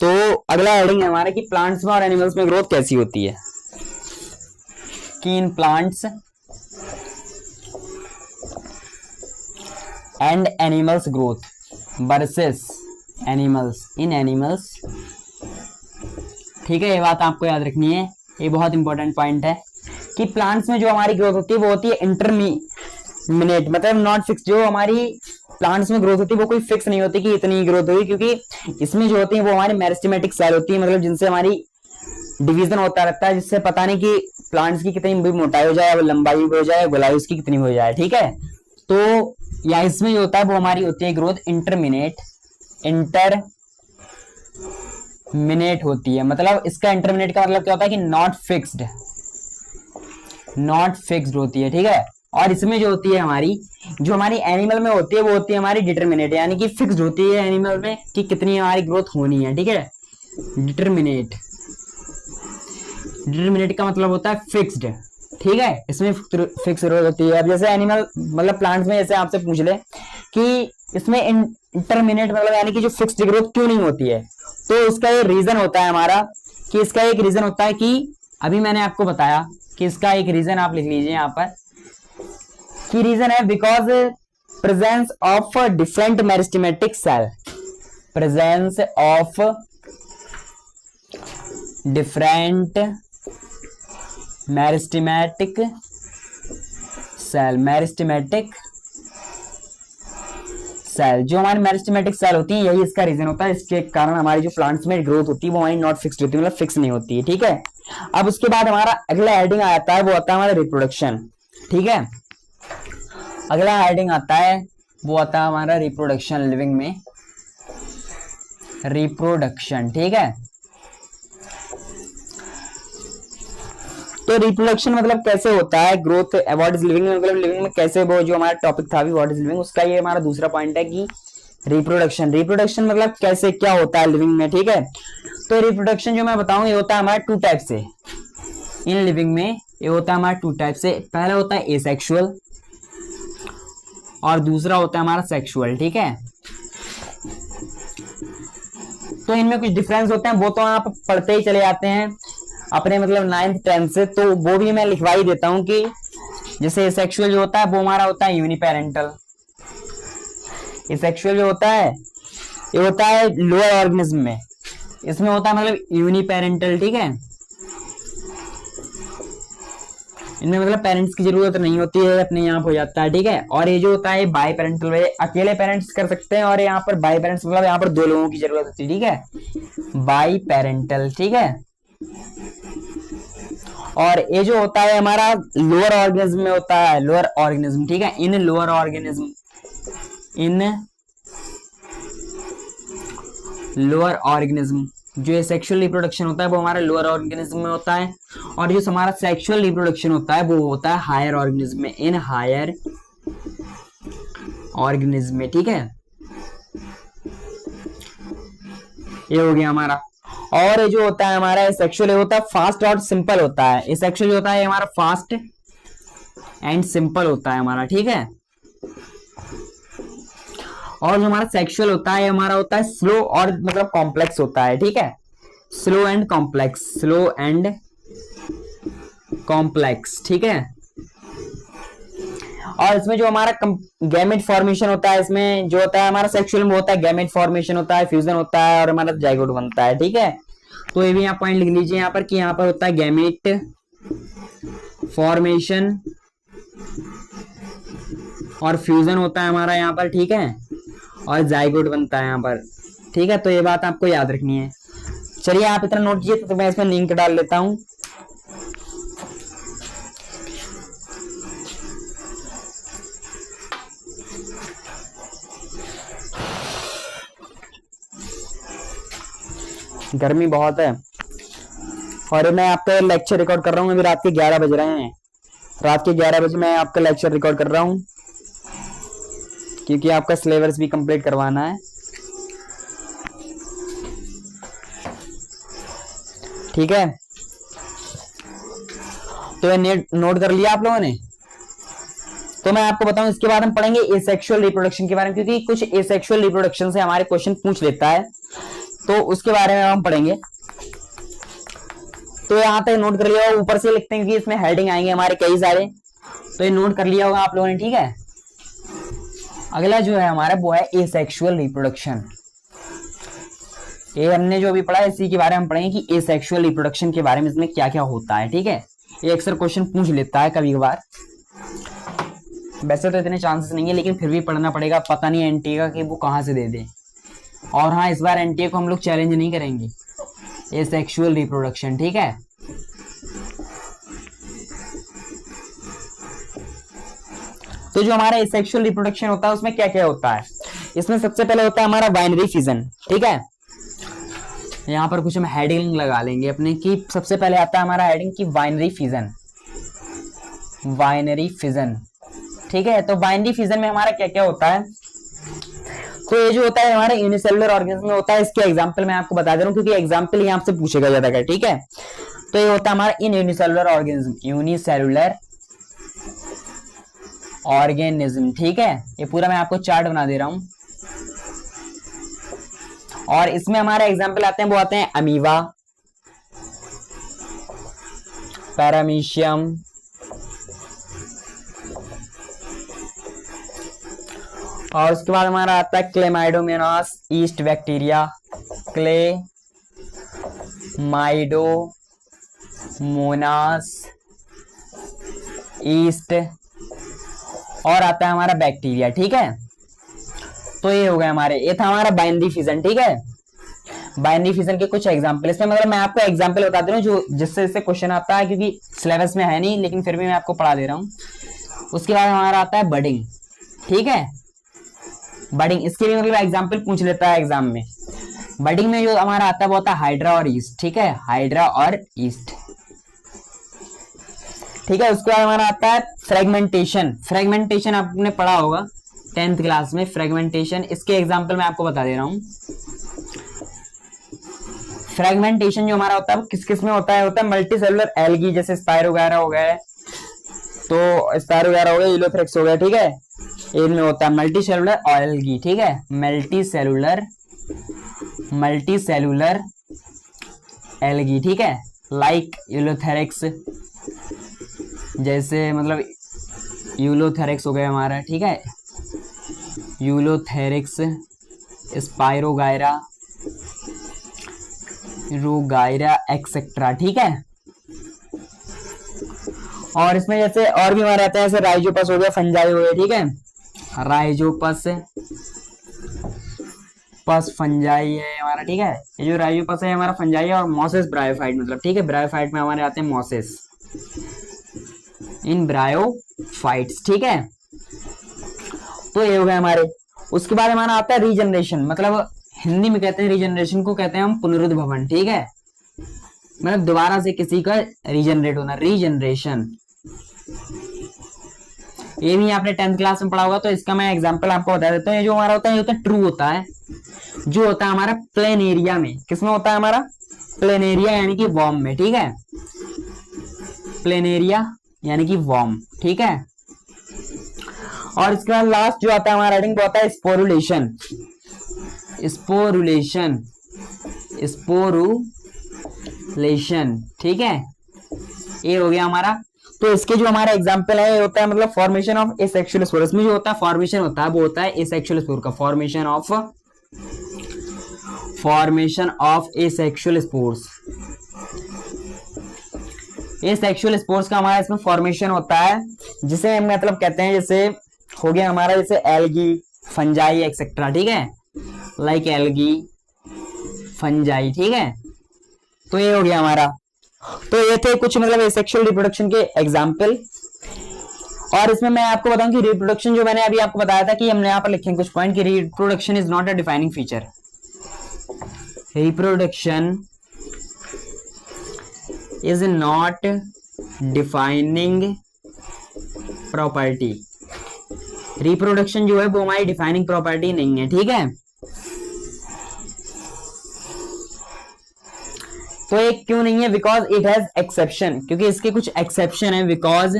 तो अगला हेडिंग है हमारा कि प्लांट्स में और एनिमल्स में ग्रोथ कैसी होती है। कि in plants and animals growth versus animals in animals. ठीक है, ये बात आपको याद रखनी है, ये बहुत इंपॉर्टेंट पॉइंट है कि प्लांट्स में जो हमारी ग्रोथ होती है वो होती है इंटरमीडिएट, मतलब नॉट फिक्स। जो हमारी प्लांट्स में ग्रोथ होती है वो कोई फिक्स नहीं होती कि इतनी ग्रोथ होगी, क्योंकि इसमें जो होती है वो हमारी मेरिस्टेमेटिक सेल होती है, मतलब जिनसे हमारी डिवीजन होता रहता है, जिससे पता नहीं कि प्लांट्स की कितनी भी मोटाई हो जाए, लंबाई भी हो जाए, गोलाई उसकी कितनी हो जाए। ठीक है, तो या इसमें जो होता है वो हमारी होती है ग्रोथ इंटरमिनेट होती है। मतलब इसका इंटरमिनेट का मतलब क्या होता है कि नॉट फिक्स्ड होती है। ठीक है, और इसमें जो होती है जो हमारी एनिमल में होती है वो होती है हमारी डिटरमिनेट, यानी कि फिक्स्ड होती है एनिमल में कि कितनी हमारी ग्रोथ होनी है। ठीक है, डिटरमिनेट का मतलब होता है फिक्स्ड। ठीक है, इसमें फिक्स ग्रोथ होती है। अब जैसे एनिमल मतलब प्लांट्स में जैसे आपसे पूछ ले कि इसमें इंटरमिनेट मतलब यानी कि जो फिक्स्ड ग्रोथ क्यों नहीं होती है, तो उसका ये रीजन होता है हमारा कि इसका एक रीजन होता है कि अभी मैंने आपको बताया कि इसका एक रीजन आप लिख लीजिए यहाँ पर कि रीजन है because presence of different meristematic cell, presence of different meristematic cell, जो हमारी मेरिस्टेमेटिक सेल होती है यही इसका रीजन होता है। इसके कारण हमारी जो प्लांट्स में ग्रोथ होती है वो हमारी नॉट फिक्स्ड होती है, मतलब फिक्स नहीं होती है। ठीक है, अब उसके बाद हमारा अगला हेडिंग आता है वो आता है हमारा रिप्रोडक्शन। ठीक है, अगला हेडिंग आता है वो आता है हमारा रिप्रोडक्शन, लिविंग में रिप्रोडक्शन। ठीक है, तो रिप्रोडक्शन मतलब कैसे होता है, ग्रोथ व्हाट इज लिविंग मतलब लिविंग में कैसे, वो जो हमारा टॉपिक था अभी व्हाट इज लिविंग, उसका ये हमारा दूसरा पॉइंट है कि रिप्रोडक्शन मतलब कैसे क्या होता है लिविंग में। ठीक है, तो रिप्रोडक्शन जो मैं बताऊं ये होता है हमारा टू टाइप से इन लिविंग में, ये होता है हमारा टू टाइप से। पहला होता है एसेक्सुअल और दूसरा होता है हमारा सेक्सुअल। ठीक है, तो इनमें कुछ डिफरेंस होते हैं, वो तो आप पढ़ते ही चले जाते हैं अपने मतलब 9th 10th से, तो वो भी मैं लिखवा ही देता हूं कि जैसे सेक्सुअल जो होता है वो हमारा होता है यूनिपेरेंटल। सेक्सुअल जो होता है ये होता है लोअर ऑर्गेनिज्म में, इसमें होता है मतलब यूनिपेरेंटल। ठीक है, इनमें मतलब पेरेंट्स की जरूरत नहीं होती है, अपने आप हो जाता है, ठीक है। और ये जो होता है बाई पेरेंटल वे, अकेले पेरेंट्स कर सकते हैं, और यहाँ पर बाई पेरेंट्स मतलब यहाँ पर दो लोगों की जरूरत होती है, ठीक है, बाई पेरेंटल, ठीक है। और ये जो होता है हमारा लोअर ऑर्गेनिज्म में होता है, लोअर ऑर्गेनिज्म, ठीक है, इन लोअर ऑर्गेनिज्म, इन लोअर ऑर्गेनिज्म जो ये सेक्सुअल रिप्रोडक्शन होता है वो हमारा लोअर ऑर्गेनिज्म में होता है, और जो हमारा सेक्सुअल रिप्रोडक्शन होता है वो होता है हायर ऑर्गेनिज्म में, इन हायर ऑर्गेनिज्म में, ठीक है। ये हो गया हमारा। और ये जो होता है हमारा सेक्सुअल होता है फास्ट और सिंपल होता है, ये सेक्सुअल होता है हमारा फास्ट एंड सिंपल होता है हमारा, ठीक है। और जो हमारा सेक्सुअल होता है हमारा होता है स्लो और मतलब कॉम्प्लेक्स होता है, ठीक है, slow and complex, slow and complex, ठीक है। और इसमें जो हमारा गैमेट फॉर्मेशन होता है, इसमें जो होता है हमारा सेक्सुअल में होता है गैमेट फॉर्मेशन होता है, फ्यूजन होता है, और हमारा जाइगोट बनता है, ठीक है। तो ये भी आप पॉइंट लिख लीजिए यहाँ पर कि यहाँ पर होता है गैमेट फॉर्मेशन और फ्यूजन होता है हमारा यहाँ पर, ठीक है, और जाइगोट बनता है यहाँ पर, ठीक है। तो ये बात आपको याद रखनी है। चलिए आप इतना नोट कीजिए, तो मैं इसमें लिंक डाल लेता हूं। गर्मी बहुत है, और मैं आपका लेक्चर रिकॉर्ड कर रहा हूँ, अभी रात के 11 बज रहे हैं, रात के 11 बजे मैं आपका लेक्चर रिकॉर्ड कर रहा हूँ, क्योंकि आपका सिलेबस भी कंप्लीट करवाना है, ठीक है। तो ये नोट कर लिया आप लोगों ने। तो मैं आपको बताऊं इसके बारे में पढ़ेंगे एसेक्सुअल रिप्रोडक्शन के बारे में, क्योंकि कुछ एसेक्सुअल रिप्रोडक्शन से हमारे क्वेश्चन पूछ लेता है, तो उसके बारे में हम पढ़ेंगे। तो यहाँ तक नोट कर लिया होगा, ऊपर से लिखते हैं कि इसमें हेडिंग आएंगे हमारे कई सारे, तो ये नोट कर लिया होगा आप लोगों ने, ठीक है। अगला जो है हमारा वो है एसेक्सुअल रिप्रोडक्शन। ये हमने जो अभी पढ़ा है इसी के बारे में हम पढ़ेंगे कि एसेक्सुअल रिप्रोडक्शन के बारे में इसमें क्या क्या होता है, ठीक है। ये अक्सर क्वेश्चन पूछ लेता है कभी कभार, वैसे तो इतने चांसेस नहीं है, लेकिन फिर भी पढ़ना पड़ेगा, पता नहीं एनटीए का कि वो कहां से दे दे। और हाँ, इस बार एनटीए को हम लोग चैलेंज नहीं करेंगे, एसेक्सुअल रिप्रोडक्शन, ठीक है। तो जो हमारा एसेक्सुअल रिप्रोडक्शन होता है उसमें क्या क्या होता है, इसमें सबसे पहले होता है हमारा बाइनरी फिजन, ठीक है। यहाँ पर कुछ हम हेडिंग लगा लेंगे अपने कि सबसे पहले आता है हमारा हेडिंग की बाइनरी फिजन, बाइनरी फिजन, ठीक है। तो बाइनरी फिजन में हमारा क्या क्या होता है, तो ये जो होता है हमारे यूनिसेलुलर ऑर्गेनिज्म में होता है। इसके एग्जांपल मैं आपको बता दे रहा हूँ, क्योंकि एग्जांपल यहाँ आपसे पूछेगा ज्यादा कर, ठीक है। तो ये होता है हमारा इन यूनिसेलुलर ऑर्गेनिज्म, यूनिसेलुलर ऑर्गेनिज्म, ठीक है। ये पूरा मैं आपको चार्ट बना दे रहा हूं, और इसमें हमारे एग्जांपल आते हैं, वो आते हैं अमीबा, पैरामीशियम, और उसके बाद हमारा आता है Chlamydomonas, east bacteria, Chlamydomonas east, और आता है हमारा बैक्टीरिया, ठीक है। तो ये हो गया हमारे, ये था हमारा बाइनरी फिजन, ठीक है। बाइनरी फिजन के कुछ एग्जांपल, इसमें मतलब मैं आपको एग्जांपल बता दे रहा हूँ जो जिससे इससे क्वेश्चन आता है, क्योंकि सिलेबस में है नहीं, लेकिन फिर भी मैं आपको पढ़ा दे रहा हूँ। उसके बाद हमारा आता है बडिंग, ठीक है, बडिंग, इसके भी मतलब एग्जांपल पूछ लेता है एग्जाम में। बडिंग में जो हमारा आता है वो होता है हाइड्रा और ईस्ट, ठीक है, हाइड्रा और ईस्ट, ठीक है। उसके बाद हमारा आता है फ्रेगमेंटेशन, फ्रेगमेंटेशन आपने पढ़ा होगा 10th क्लास में, फ्रेगमेंटेशन, इसके एग्जांपल मैं आपको बता दे रहा हूं। फ्रेगमेंटेशन जो हमारा होता है किस किस में होता है मल्टी सेलुलर एल्गी, जैसे स्पाइरो वगैरह हो गए, तो स्पाइरो वगैरह हो गए, इलोथ्रेक्स हो गए, ठीक है, इनमें होता है मल्टी सेलुलर एल्गी, ठीक है, मल्टी सेलुलर एल्गी, ठीक है, लाइक यूलोथेरिक्स, जैसे मतलब यूलोथेरिक्स हो गए हमारा, ठीक है, यूलोथेरिक्स, स्पाइरोगायरा, रोगायरा एक्सेट्रा, ठीक है। और इसमें जैसे और भी हमारे आते हैं, जैसे राइजोपस हो गया, फंजाई हो गया, ठीक है, राइजोपस फंजाई है हमारा, ठीक है, ये जो राइजोपस है हमारा फंजाई है, और मोसेस ब्रायोफाइट मतलब, ठीक है, ब्रायोफाइट में हमारे आते हैं मोसेस, इन ब्रायोफाइट्स, ठीक है। तो ये हो गया हमारे। उसके बाद हमारा आता है रीजनरेशन, मतलब हिंदी में कहते हैं रीजनरेशन को कहते हैं हम पुनरुद्भवन, ठीक है, मतलब दोबारा से किसी का रीजनरेट होना, रीजनरेशन। ये भी आपने 10th क्लास में पढ़ा होगा, तो इसका मैं एग्जांपल आपको बता देता हूँ। ये जो हमारा होता है, ये होता है ट्रू होता है, जो होता है हमारा प्लेन एरिया में, किसमें होता है हमारा, प्लेन एरिया यानी कि वॉर्म में, ठीक है, प्लेन एरिया यानी कि वॉर्म, ठीक है। और इसके बाद लास्ट जो आता है हमारा हेडिंग, वो आता है स्पोरुलेशन, स्पोरुलेशन, स्पोरुलेशन, ठीक है, ये हो गया हमारा। तो इसके जो हमारा एग्जांपल है, ये होता है मतलब फॉर्मेशन ऑफ एसेक्सुअल स्पोर, इसमें जो होता है फॉर्मेशन होता है वो होता है एसेक्सुअल स्पोर का, formation of asexual spores, asexual spores का हमारा इसमें फॉर्मेशन होता है, जिसे मतलब कहते हैं, जैसे हो गया हमारा जैसे एल्गी, फंजाई एक्सेट्रा, ठीक है, लाइक एल्गी, फंजाई, ठीक है। तो ये हो गया हमारा। तो ये थे कुछ मतलब एसेक्सुअल रिप्रोडक्शन के एग्जाम्पल। और इसमें मैं आपको बताऊं कि रिप्रोडक्शन जो मैंने अभी आपको बताया था कि हमने यहाँ पर लिखे कुछ पॉइंट कि reproduction is not a defining feature, reproduction is not defining property, reproduction जो है वो हमारी डिफाइनिंग प्रॉपर्टी नहीं है, ठीक है। तो एक क्यों नहीं है, बिकॉज इट हैज एक्सेप्शन, क्योंकि इसके कुछ एक्सेप्शन है, बिकॉज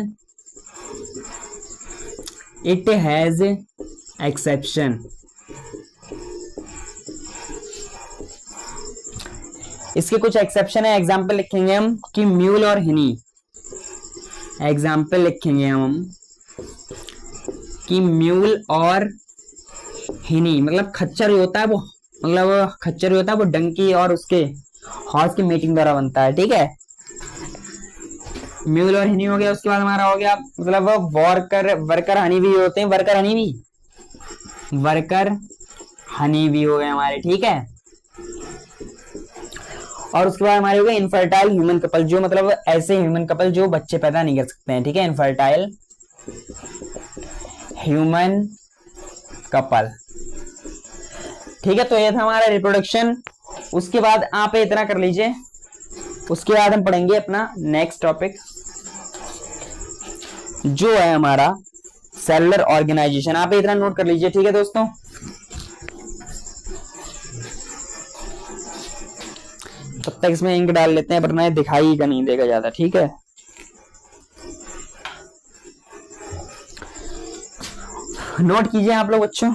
इट हैज एक्सेप्शन, इसके कुछ एक्सेप्शन है। एग्जाम्पल लिखेंगे हम कि म्यूल और हिनी, एग्जाम्पल लिखेंगे हम कि म्यूल और हिनी, मतलब खच्चर होता है वो, मतलब खच्चर होता है वो डंकी और उसके हॉर्स की मीटिंग द्वारा बनता है, ठीक है, म्यूल और हनी हो गया। उसके बाद हमारा हो गया मतलब वर्कर हनी भी होते हैं, वर्कर हनी भी हो गए हमारे, ठीक है। और उसके बाद हमारे हो गए इनफर्टाइल ह्यूमन कपल, जो मतलब ऐसे ह्यूमन कपल जो बच्चे पैदा नहीं कर सकते हैं, ठीक है, इनफर्टाइल ह्यूमन कपल, ठीक है। तो ये था हमारा रिप्रोडक्शन। उसके बाद आप इतना कर लीजिए, उसके बाद हम पढ़ेंगे अपना नेक्स्ट टॉपिक जो है हमारा सेलुलर ऑर्गेनाइजेशन। आप इतना नोट कर लीजिए, ठीक है दोस्तों। तब तक इसमें इंक डाल लेते हैं, वरना दिखाई का नहीं देगा ज्यादा, ठीक है। नोट कीजिए आप लोग बच्चों।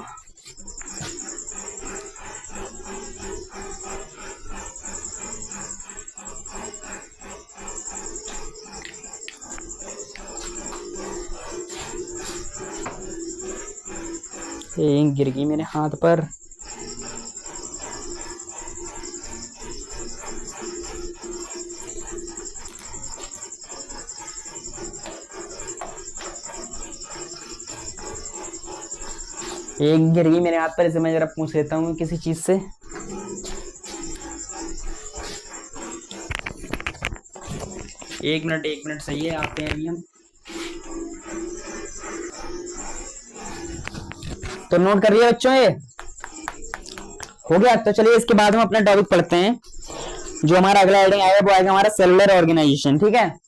इंक गिर गई मेरे हाथ पर। एक गिर गई मेरे हाथ पर, इसे मैं जरा पूछ लेता हूँ किसी चीज से। एक मिनट सही है, आते हैं अभी हम। तो नोट कर लिया बच्चों, ये हो गया। तो चलिए इसके बाद हम अपना टॉपिक पढ़ते हैं। जो हमारा अगला हेडिंग आएगा वो आएगा हमारा सेलुलर ऑर्गेनाइजेशन, ठीक है।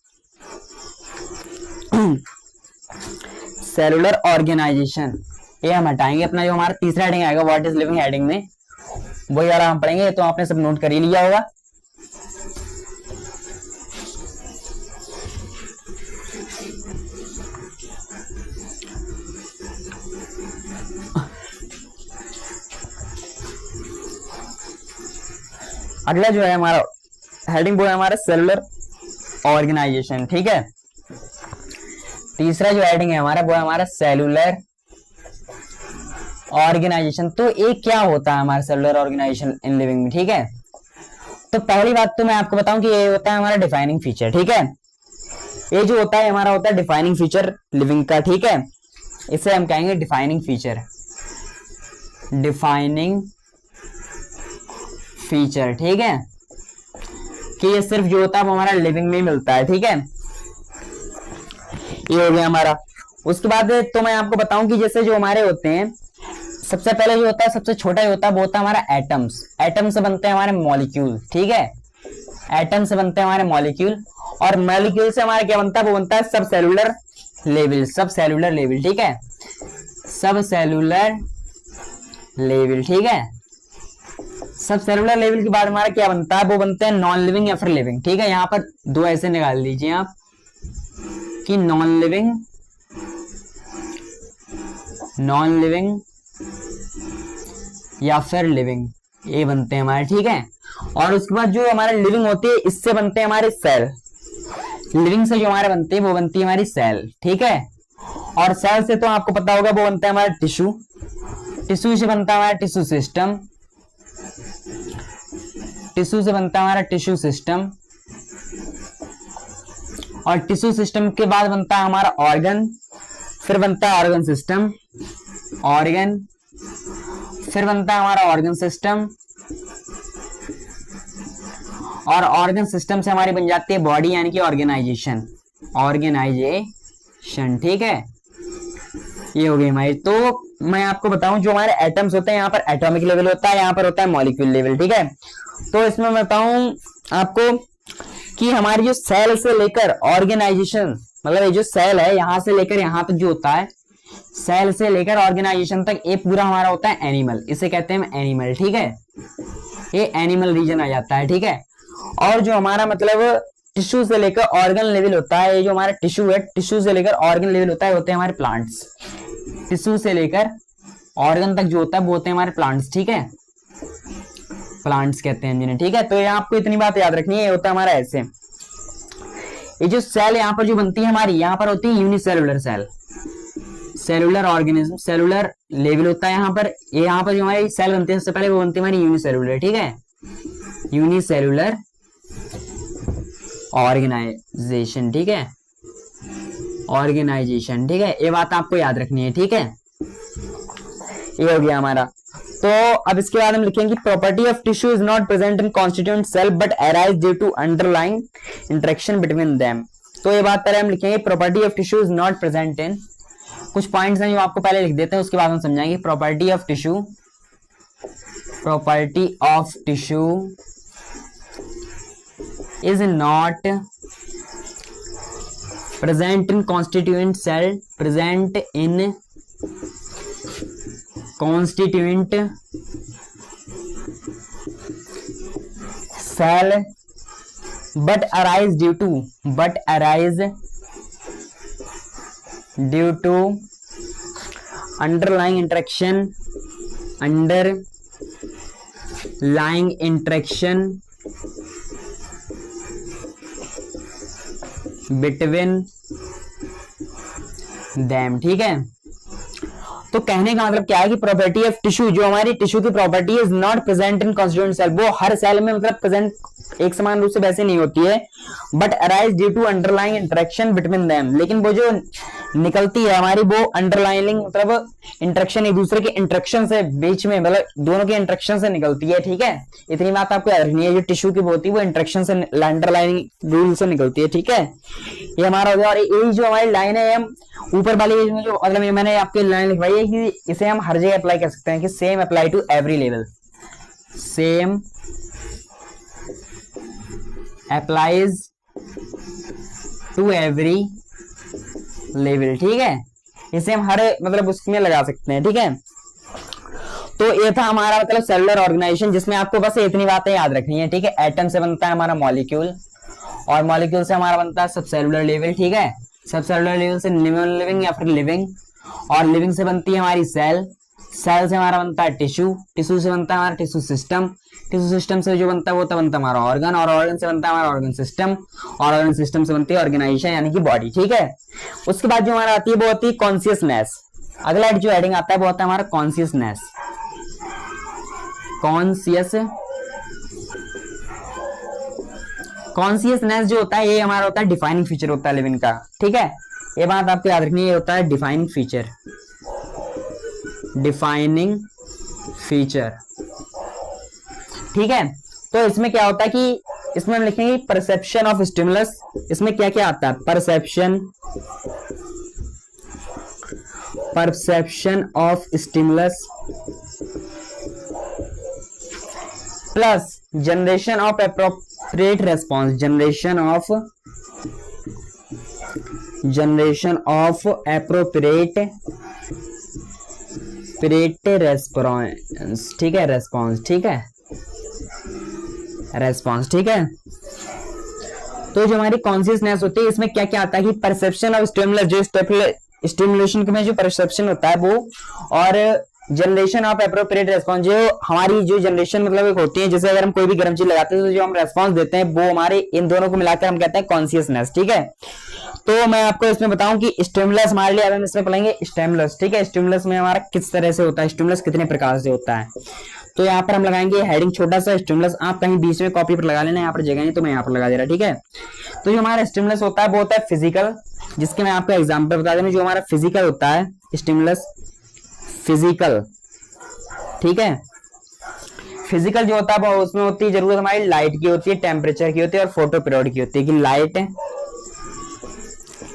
सेलुलर ऑर्गेनाइजेशन ये हम हटाएंगे। अपना जो हमारा तीसरा हेडिंग आएगा व्हाट इज लिविंग हेडिंग में, वही वाला हम पढ़ेंगे। तो आपने सब नोट कर ही लिया होगा। अगला जो है हमारा हेडिंग वो है हमारा सेलुलर ऑर्गेनाइजेशन, ठीक है। तीसरा जो हेडिंग है हमारा वो है हमारा सेलुलर ऑर्गेनाइजेशन। तो ये क्या होता है हमारा सेलुलर ऑर्गेनाइजेशन इन लिविंग में, ठीक है। तो पहली बात तो मैं आपको बताऊं कि ये होता है हमारा डिफाइनिंग फीचर, ठीक है। ये जो होता है हमारा होता है डिफाइनिंग फीचर लिविंग का, ठीक है, इसे हम कहेंगे डिफाइनिंग फीचर, डिफाइनिंग फीचर, ठीक है, कि ये सिर्फ जो होता है वो हमारा लिविंग में मिलता है, ठीक है, ये हो गया हमारा। उसके बाद तो मैं आपको बताऊं कि जैसे जो हमारे होते हैं, सबसे पहले जो होता है सबसे छोटा ही होता है वो होता है हमारा एटम्स। एटम से बनते हैं हमारे मॉलिक्यूल, ठीक है, एटम से बनते हैं हमारे मॉलिक्यूल, और मॉलिक्यूल से हमारा क्या बनता है, वो बनता है सब सेलुलर लेवल, सब सेलुलर लेवल, ठीक है, सब सेलुलर लेवल, ठीक है। सब सेलुलर लेवल के बाद हमारा क्या बनता है, वो बनते हैं नॉन लिविंग या फिर लिविंग, ठीक है। यहाँ पर दो ऐसे निकाल लीजिए आप कि नॉन लिविंग, नॉन लिविंग या फिर लिविंग, ये बनते हैं हमारे, ठीक है। और उसके बाद जो हमारे लिविंग होती है इससे बनते हैं हमारे सेल, लिविंग से जो हमारे बनते हैं वो बनती है हमारी सेल, ठीक है। और सेल से तो आपको पता होगा वो बनता है हमारा टिश्यू, टिश्यू से बनता है हमारा टिश्यू सिस्टम, टिश्यू से बनता है हमारा टिश्यू सिस्टम, और टिश्यू सिस्टम के बाद बनता है हमारा ऑर्गन, फिर बनता है ऑर्गन सिस्टम, ऑर्गन, फिर बनता है हमारा ऑर्गन सिस्टम, और ऑर्गन सिस्टम से हमारी बन जाती है बॉडी यानी कि ऑर्गेनाइजेशन, ऑर्गेनाइजेशन, ठीक है, ये हो गई हमारी। तो मैं आपको बताऊं जो हमारे एटम्स होते हैं यहाँ पर एटॉमिक लेवल होता है, यहाँ पर होता है मॉलिक्यूल लेवल, ठीक है। तो इसमें मैं बताऊं आपको कि हमारी जो सेल से लेकर ऑर्गेनाइजेशन, मतलब ये जो सेल है यहां से लेकर यहां तक जो होता है, सेल से लेकर ऑर्गेनाइजेशन तक ये पूरा हमारा होता है एनिमल, इसे कहते हैं एनिमल, ठीक है, ये एनिमल रीजन आ जाता है, ठीक है। और जो हमारा मतलब टिश्यू से लेकर ऑर्गन लेवल होता है, ये जो हमारा टिश्यू है, टिश्यू से लेकर ऑर्गन लेवल होता है, होते हैं हमारे प्लांट्स, टिश्यू से लेकर ऑर्गन तक जो होता है वो होते हैं हमारे प्लांट्स, ठीक है, प्लांट्स कहते हैं जिन्हें, ठीक है। तो यहाँ आपको इतनी बात याद रखनी है, ये होता है हमारा ऐसे, ये जो सेल यहाँ पर जो बनती है हमारी, यहाँ पर होती है unicellular cell, cellular organism, cellular level होता है यहाँ पर, ये यहाँ पर जो हमारी सेल बनती है सबसे पहले वो बनती है हमारी यूनिसेलुलर, ठीक है, यूनिसेलुलर ऑर्गेनाइजेशन, ठीक है, ऑर्गेनाइजेशन, ठीक है, ये बात आपको याद रखनी है, ठीक है, ये हो गया हमारा। तो अब इसके बाद हम लिखेंगे property of tissue is not present in constituent cell but arise due to underlying interaction between them. तो ये बात पहले हम लिखेंगे property of tissue is not present in, कुछ पॉइंट्स हैं जो आपको पहले लिख देते हैं उसके बाद हम समझाएंगे। Property of tissue, property of tissue is not present in constituent cell, present in constituent cell but arise due to underlying interaction between them, ठीक है। तो कहने का मतलब क्या है कि प्रॉपर्टी ऑफ टिश्यू, जो हमारी टिश्यू की property is not present in constituent cell, वो हर सेल में मतलब प्रेजेंट एक समान रूप से वैसे नहीं होती है, but arise due to underlying interaction between them, लेकिन वो जो निकलती है हमारी वो अंडरलाइनिंग मतलब इंटरेक्शन, एक दूसरे के इंटरेक्शन से बीच में, मतलब दोनों के इंटरेक्शन से निकलती है, ठीक है। इतनी बात आपको याद रखनी है, जो टिश्यू की होती है वो इंटरेक्शन से, अंडरलाइनिंग रूल से निकलती है, ठीक है। ये हमारा हो गया। और ये जो हमारी लाइन है, हम ऊपर वाली में जो मतलब मैंने आपके लाइन लिखवाई है कि इसे हम हर जगह अप्लाई कर सकते हैं कि same apply to every level, same applies to every level, ठीक है। इसे हम हर मतलब उसमें लगा सकते हैं, ठीक है। तो ये था हमारा मतलब सेलुलर ऑर्गेनाइजेशन, जिसमें आपको बस इतनी बातें याद रखनी है, ठीक है। एटम से बनता है हमारा मॉलिक्यूल, और मॉलिक्यूल से हमारा बनता है सब सेलुलर लेवल, ठीक है। सब सेलुलर लेवल से नॉन लिविंग या फिर लिविंग, और लिविंग से बनती है हमारी सेल, सेल से हमारा बनता है टिश्यू, टिश्यू से बनता है हमारा टिश्यू सिस्टम, टिश्यू सिस्टम से जो बनता है वो तो बनता है हमारा ऑर्गन, और ऑर्गन से बनता है हमारा ऑर्गन सिस्टम, और ऑर्गन सिस्टम से बनती है ऑर्गेनाइजेशन यानी कि बॉडी, ठीक है। उसके बाद जो हमारा आती है वो होती है कॉन्शियसनेस। अगला जो हेडिंग आता है वो होता है हमारा कॉन्शियसनेस, कॉन्सियसनेस जो होता है ये हमारा होता है डिफाइनिंग फीचर होता है लिविंग का, ठीक है। ये बात आपको याद रखनी है, ये होता है डिफाइनिंग फीचर, डिफाइनिंग फीचर, ठीक है। तो इसमें क्या होता है कि इसमें हम लिखेंगे परसेप्शन ऑफ स्टिमुलस। इसमें क्या क्या आता है, perception of stimulus plus generation of appropriate response, generation of appropriate response, ठीक है, रेस्पॉन्स, ठीक है, रेस्पॉन्स, ठीक है। तो जो हमारी कॉन्शियसनेस होती है इसमें क्या क्या आता है कि परसेप्शन ऑफ स्टिमुलस, जो स्टिमुलेशन में जो परसेप्शन होता है वो, और जनरेशन ऑफ एप्रोप्रिएट रेस्पॉन्स, जो हमारी जो जनरेशन मतलब एक होती है, जैसे अगर हम कोई भी गर्म चीज लगाते हैं तो जो हम रेस्पॉन्स देते हैं वो हमारे, इन दोनों को मिलाकर हम कहते हैं कॉन्शियसनेस, ठीक है। तो मैं आपको इसमें बताऊं कि स्टिमुलस हमारे लिए, अब हम इसमें पढ़ेंगे स्टिमुलस, ठीक है। स्टिमुलस में हमारा किस तरह से होता है, स्टिमुलस कितने प्रकार से होता है। तो यहाँ पर हम लगाएंगे हेडिंग छोटा सा स्टिमुलस, आप कहीं बीच में कॉपी पर लगा लेना, यहाँ पर जगह नहीं तो मैं यहाँ पर लगा दे रहा, ठीक है। तो जो हमारा स्टिमुलस होता है वो होता है फिजिकल, जिसके मैं आपको एग्जांपल बता दें। जो हमारा फिजिकल होता है स्टिमुलस, फिजिकल, ठीक है, फिजिकल जो होता है वो उसमें होती है जरूरत हमारी लाइट की होती है, टेम्परेचर की होती है और फोटो पीरियड की होती है, कि लाइट,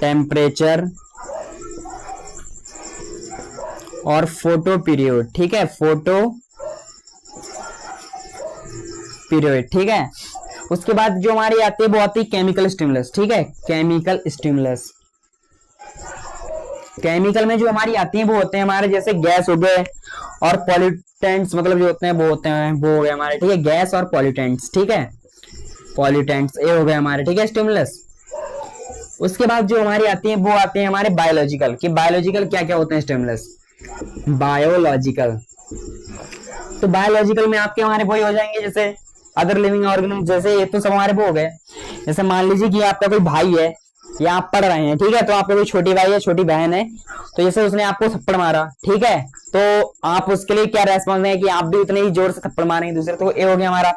टेम्परेचर और फोटो पीरियड, ठीक है, फोटो पीरियड, ठीक है। उसके बाद जो हमारी आती है वो आती है केमिकल स्टिमुलस, ठीक है, केमिकल स्टिमुलस। केमिकल में जो हमारी आती है वो होते हैं हमारे जैसे गैस हो गए और पॉल्यूटेंट्स, मतलब जो होते हैं वो होते हैं, वो हो गए हमारे, ठीक है, गैस और पॉल्यूटेंट्स, ठीक है, पॉल्यूटेंट्स ये हो गए हमारे, ठीक है, स्टिमुलस। उसके बाद जो हमारी आती है वो आते हैं हमारे बायोलॉजिकल, कि बायोलॉजिकल क्या क्या होते हैं स्टिमुलस, बायोलॉजिकल। तो बायोलॉजिकल में आपके हमारे वही हो जाएंगे जैसे अदर लिविंग ऑर्गेनिज्म, जैसे ये तो सब हमारे वो हो गए। जैसे मान लीजिए कि आपका कोई भाई है या आप पढ़ रहे हैं, ठीक है, तो आपका कोई छोटी भाई या छोटी बहन है, तो जैसे उसने आपको थप्पड़ मारा, ठीक है, तो आप उसके लिए क्या रेस्पॉन्स है कि आप भी उतने ही जोर से थप्पड़ मारेंगे दूसरे, तो ये हो गया हमारा।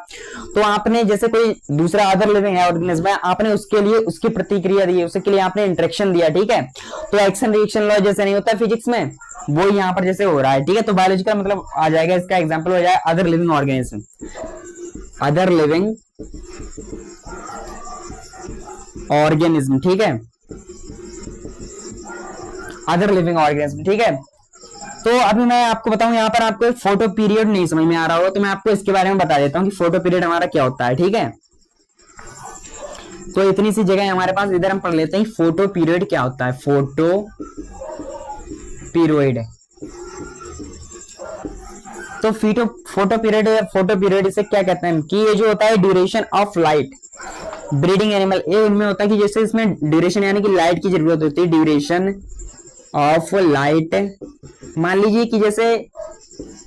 तो आपने जैसे कोई दूसरा अदर लिविंग ऑर्गेनिज्म है, आपने उसके लिए उसकी प्रतिक्रिया दी, उसके लिए आपने इंटरेक्शन दिया, ठीक है। तो एक्शन रिएक्शन लॉ जैसे नहीं होता फिजिक्स में, वो यहाँ पर जैसे हो रहा है, ठीक है। तो बायोलॉजिकल मतलब आ जाएगा, इसका एग्जाम्पल हो जाएगा other living organism, other living organism, ठीक है, अदर लिविंग ऑर्गेनिज्म, ठीक है। तो अभी मैं आपको बताऊं, यहाँ पर आपको फोटो पीरियड नहीं समझ में आ रहा होगा, तो मैं आपको इसके बारे में बता देता हूँ कि फोटो पीरियड हमारा क्या होता है, ठीक है। तो इतनी सी जगह हमारे पास, इधर हम पढ़ लेते हैं फोटो पीरियड क्या होता है, फोटो पीरियड। तो फोटो पीरियड इसे क्या कहते हैं कि ये जो होता है duration of light, breeding animal, ये इनमें होता है कि जैसे इसमें ड्यूरेशन यानी कि लाइट की जरूरत होती है, ड्यूरेशन ऑफ लाइट। मान लीजिए कि जैसे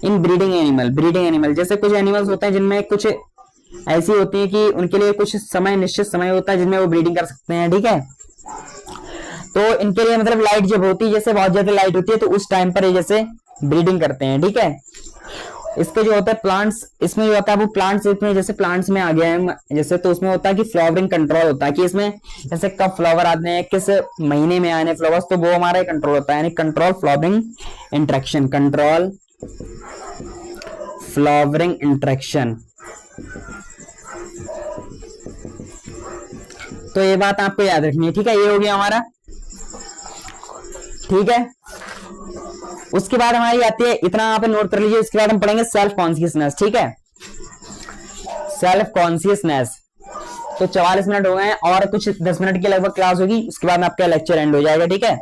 इन ब्रीडिंग एनिमल जैसे कुछ एनिमल्स होते हैं जिनमें कुछ ऐसी होती है कि उनके लिए कुछ समय, निश्चित समय होता है जिनमें वो ब्रीडिंग कर सकते हैं, ठीक है। तो इनके लिए मतलब लाइट जब होती है, जैसे बहुत ज्यादा लाइट होती है, तो उस टाइम पर ये जैसे ब्रीडिंग करते हैं, ठीक है। इसके जो होता है प्लांट्स, इसमें जो होता है वो प्लांट्स, इसमें जैसे प्लांट्स में आ गया है जैसे, तो उसमें होता है कि फ्लावरिंग कंट्रोल होता है, कि इसमें जैसे कब फ्लावर आते हैं, किस महीने में आने फ्लावर्स, तो वो हमारा कंट्रोल होता है, यानी control flowering interaction, control flowering interaction. तो ये बात आपको याद रखनी है, ठीक है। ये हो गया हमारा, ठीक है। उसके बाद हमारी आती है, इतना आप नोट कर लीजिए, इसके बाद हम पढ़ेंगे सेल्फ कॉन्शियसनेस, ठीक है, सेल्फ कॉन्शियसनेस। तो 44 मिनट हो गए हैं और कुछ 10 मिनट की लगभग क्लास होगी, उसके बाद आपका लेक्चर एंड हो जाएगा, ठीक है।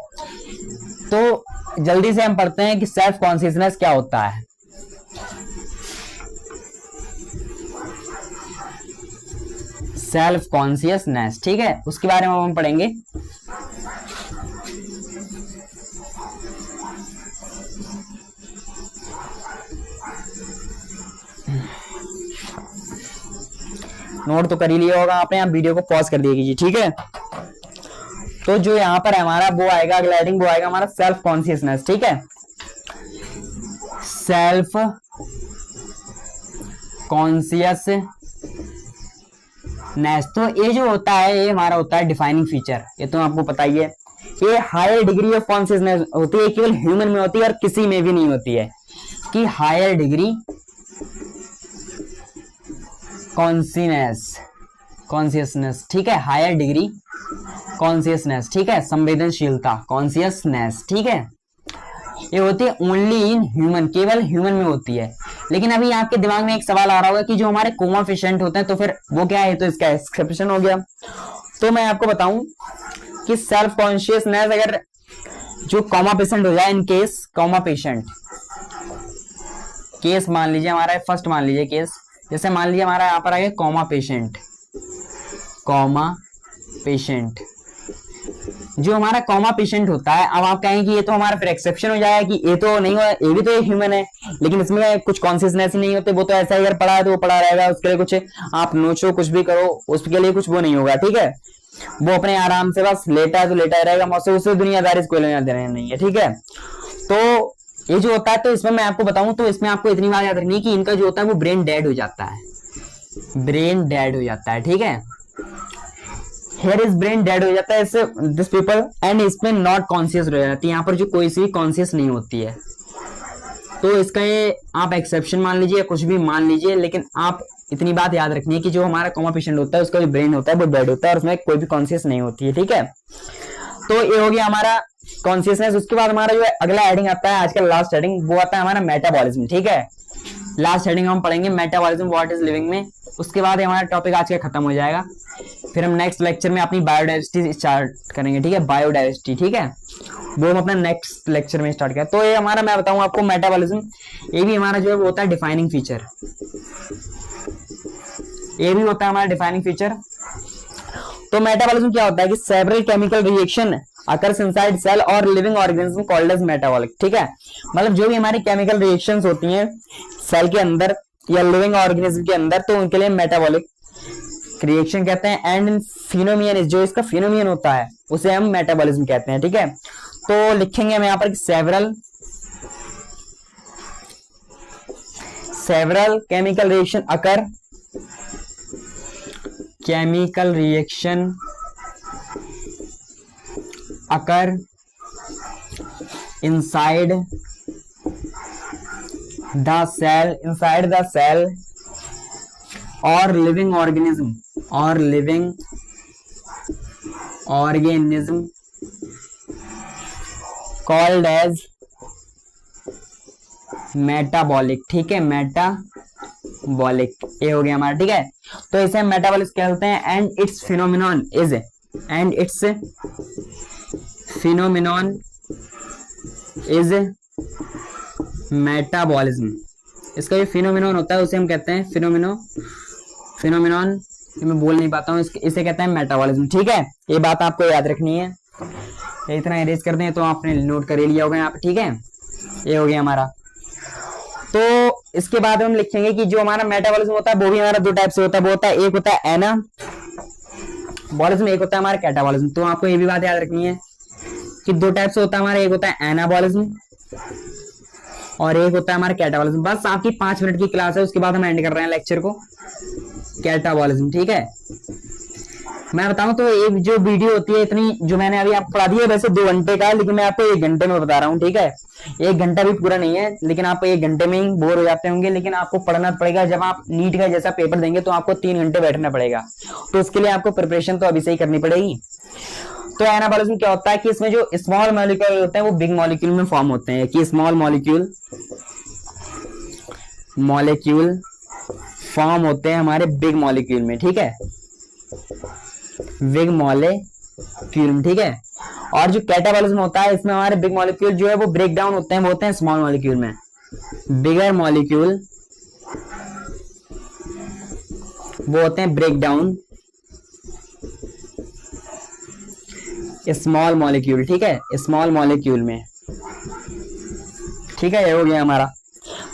तो जल्दी से हम पढ़ते हैं कि सेल्फ कॉन्शियसनेस क्या होता है। सेल्फ कॉन्शियसनेस, ठीक है, उसके बारे में हम पढ़ेंगे। नोट तो कर ही लिया होगा आपने, आप वीडियो को पॉज कर दिया कीजिए, ठीक है। तो जो यहाँ पर है हमारा वो आएगा अगला हेडिंग, वो आएगा हमारा सेल्फ कॉन्शियसनेस, ठीक है। सेल्फ कॉन्शियसनेस नेस। तो ये जो होता है ये हमारा होता है डिफाइनिंग फीचर, ये तो आपको पता ही है। ये हायर डिग्री ऑफ कॉन्शियसनेस होती है, केवल ह्यूमन में होती है और किसी में भी नहीं होती है, कि हायर डिग्री कॉन्शियसनेस, ठीक है, हायर डिग्री कॉन्शियसनेस, ठीक है, संवेदनशीलता, कॉन्शियसनेस, ठीक है, ये होती है ओनली इन ह्यूमन, केवल ह्यूमन में होती है। लेकिन अभी आपके दिमाग में एक सवाल आ रहा होगा कि जो हमारे कोमा पेशेंट होते हैं तो फिर वो क्या है, तो इसका एक्सेप्शन हो गया। तो मैं आपको बताऊं कि सेल्फ कॉन्शियसनेस अगर जो कोमा पेशेंट हो जाए, in case coma patient, case मान लीजिए हमारा फर्स्ट, मान लीजिए केस, जैसे मान लीजिए हमारा यहाँ पर आ गया कोमा पेशेंट, कोमा पेशेंट, जो हमारा कोमा पेशेंट होता है। अब आप कहेंगे कि ये तो हमारा फिर एक्सेप्शन हो जाएगा कि ये तो नहीं हुआ, ये भी तो एक ह्यूमन है, लेकिन इसमें कुछ कॉन्शियसनेस ही नहीं होते, वो तो ऐसा ही अगर पड़ा है तो वो पड़ा रहेगा, उसके लिए कुछ आप नोचो कुछ भी करो उसके लिए कुछ वो नहीं होगा, ठीक है, वो अपने आराम से बस लेटा है तो लेटा ही रहेगा, मौसम उससे दुनियादारी से कोई लेना देना नहीं है, ठीक है। तो ये जो होता है, तो इसमें मैं आपको बताऊं तो इसमें आपको इतनी बात याद रखनी है कि इनका जो होता है वो ब्रेन डेड हो जाता है, ब्रेन डेड हो जाता है, ठीक है, हेयर इज ब्रेन डेड हो जाता है इससे दिस पीपल, एंड इसमें नॉट कॉन्शियस रह जाती है, यहाँ पर जो कोई सी कॉन्शियस नहीं होती है। तो इसका ये आप एक्सेप्शन मान लीजिए या कुछ भी मान लीजिए, लेकिन आप इतनी बात याद रखनी है कि जो हमारा कोमा पेशेंट होता है उसका जो ब्रेन होता है वो डेड होता है और उसमें कोई भी कॉन्शियस नहीं होती है, ठीक है। तो ये हो गया हमारा कॉन्शियसनेस। उसके बाद हमारा जो है अगला हेडिंग आता है, आज का लास्ट हेडिंग, वो आता है हमारा मेटाबॉलिज्म, ठीक है। लास्ट हेडिंग हम पढ़ेंगे मेटाबॉलिज्म व्हाट इज लिविंग में। उसके बाद हमारा टॉपिक आज का खत्म हो जाएगा, फिर हम नेक्स्ट लेक्चर में अपनी बायोडाइवर्सिटी स्टार्ट करेंगे, ठीक है, बायोडाइवर्सिटी, ठीक है, वो हम अपना नेक्स्ट लेक्चर में स्टार्ट करें। तो ये हमारा, मैं बताऊं आपको मेटाबॉलिज्म, ये भी हमारा जो है वो होता है डिफाइनिंग फीचर, ये भी होता है हमारा डिफाइनिंग फीचर। तो मेटाबॉलिज्म क्या होता है कि several chemical reaction occurs inside cell और living organism called as metabolic, ठीक है, मतलब जो भी हमारी केमिकल रिएक्शंस होती हैं सेल के अंदर या लिविंग ऑर्गेनिज्म के अंदर, तो उनके लिए मेटाबॉलिक रिएक्शन कहते हैं। एंड फिनोमियन, जो इसका फिनोमियन होता है उसे हम मेटाबॉलिज्म कहते हैं, ठीक है। तो लिखेंगे हम यहाँ पर several chemical reaction occur, chemical reaction occur inside the cell or living organism called as metabolic, ठीक है, मेटाबॉलिक, ये हो गया हमारा, ठीक है। तो इसे हम मेटाबॉलिक कहते हैं। And it's phenomenon is metabolism, इसका जो फिनोमिनॉन होता है उसे हम कहते हैं फिनोमिनॉन, मैं बोल नहीं पाता हूँ, इसे कहते हैं मेटाबॉलिज्म, ठीक है। ये बात आपको याद रखनी है, इतना इरेज कर दें तो आपने नोट कर लिया होगा यहाँ पे, ठीक है। ये हो गया हमारा। तो इसके बाद हम लिखेंगे कि जो हमारा मेटाबॉलिज्म होता है वो भी हमारा दो टाइप से होता है, वो होता है, एक होता है एनाबॉलिज्म, एक होता है हमारा कैटाबॉलिज्म। तो आपको ये भी बात याद रखनी है कि दो टाइप से होता है हमारा, एक होता है एनाबॉलिज्म और एक होता है हमारा कैटाबॉलिज्म। बस आपकी 5 मिनट की क्लास है, उसके बाद हम एंड कर रहे हैं लेक्चर को, कैटाबॉलिज्म, ठीक है। मैं बताऊं तो एक जो वीडियो होती है इतनी जो मैंने अभी आपको पढ़ा दी है, वैसे 2 घंटे का, लेकिन मैं आपको 1 घंटे में बता रहा हूँ, ठीक है। 1 घंटा भी पूरा नहीं है, लेकिन आप 1 घंटे में ही बोर हो जाते होंगे, लेकिन आपको पढ़ना पड़ेगा। जब आप नीट का जैसा पेपर देंगे तो आपको 3 घंटे बैठना पड़ेगा, तो उसके लिए आपको प्रिपरेशन तो अभी से ही करनी पड़ेगी। तो एनाबॉलिज्म क्या होता है कि इसमें जो स्मॉल मॉलिक्यूल होते हैं वो बिग मॉलिक्यूल में फॉर्म होते हैं, कि स्मॉल मॉलिक्यूल फॉर्म होते हैं हमारे बिग मॉलिक्यूल में, ठीक है, बिग मॉलिक्यूल, ठीक है। और जो कैटाबॉलिज्म होता है इसमें हमारे बिग मॉलिक्यूल जो है वो ब्रेक डाउन होते हैं, वो होते हैं स्मॉल मॉलिक्यूल में, बिगर मॉलिक्यूल वो होते हैं ब्रेक डाउन स्मॉल मॉलिक्यूल, ठीक है, स्मॉल मॉलिक्यूल में, ठीक है। ये हो गया हमारा।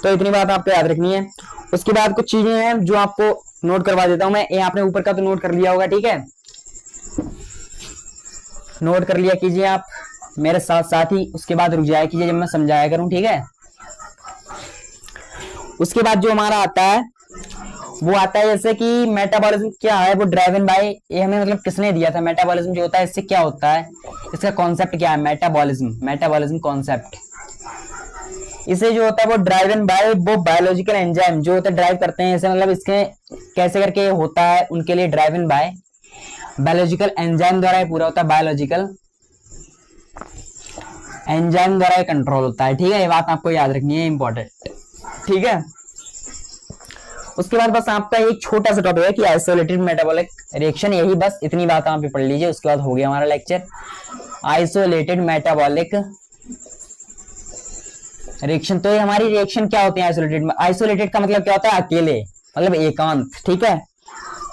तो इतनी बात आपको याद रखनी है। उसके बाद कुछ चीजें हैं जो आपको नोट करवा देता हूं मैं, ये आपने ऊपर का तो नोट कर लिया होगा, ठीक है, नोट कर लिया कीजिए आप मेरे साथ साथ ही, उसके बाद रुक जाया कीजिए जब मैं समझाया करूं, ठीक है। उसके बाद जो हमारा आता है वो आता है जैसे कि मेटाबॉलिज्म क्या है, वो ड्राइवन बाय, ये हमें मतलब किसने दिया था, मेटाबॉलिज्म जो होता है इससे क्या होता है, इसका कॉन्सेप्ट क्या है, मेटाबॉलिज्म कॉन्सेप्ट, इसे जो होता है वो ड्राइवन बाय वो बायोलॉजिकल एंजाइम जो होता है ड्राइव करते हैं, इसे मतलब इसके कैसे करके होता है उनके लिए ड्राइवन बाय बायोलॉजिकल एंजाइम द्वारा ये पूरा होता है, बायोलॉजिकल एंजाइम द्वारा ये कंट्रोल होता है। ठीक है, ये बात आपको याद रखनी है, इंपॉर्टेंट। ठीक है, उसके बाद बस आपका एक छोटा सा टॉपिक है कि आइसोलेटेड मेटाबॉलिक रिएक्शन, यही बस इतनी बात आप पढ़ लीजिए, उसके बाद हो गया हमारा लेक्चर। आइसोलेटेड मेटाबॉलिक रिएक्शन, तो ये हमारी रिएक्शन क्या होती है आइसोलेटेड में, आइसोलेटेड का मतलब क्या होता है, अकेले, मतलब एकांत। ठीक है,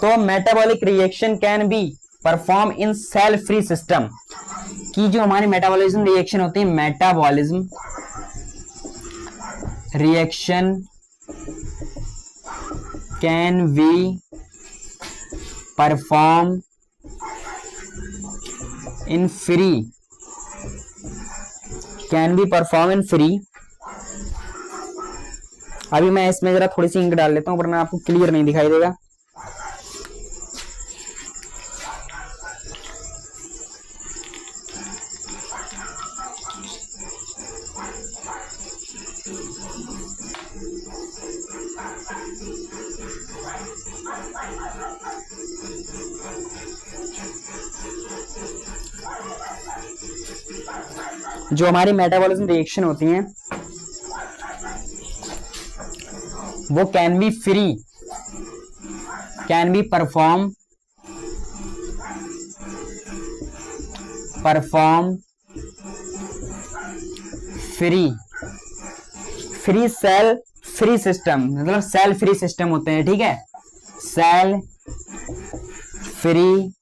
तो metabolic reaction can be perform in cell free system, की जो हमारी मेटाबॉलिज्म रिएक्शन होती है, metabolism reaction can be perform in free, can be perform in free. अभी मैं इसमें जरा थोड़ी सी इंक डाल लेता हूं वरना आपको क्लियर नहीं दिखाई देगा। जो हमारी मेटाबॉलिज्म रिएक्शन होती हैं वो can be free, can be perform free cell free system, मतलब सेल फ्री सिस्टम होते हैं। ठीक है, सेल फ्री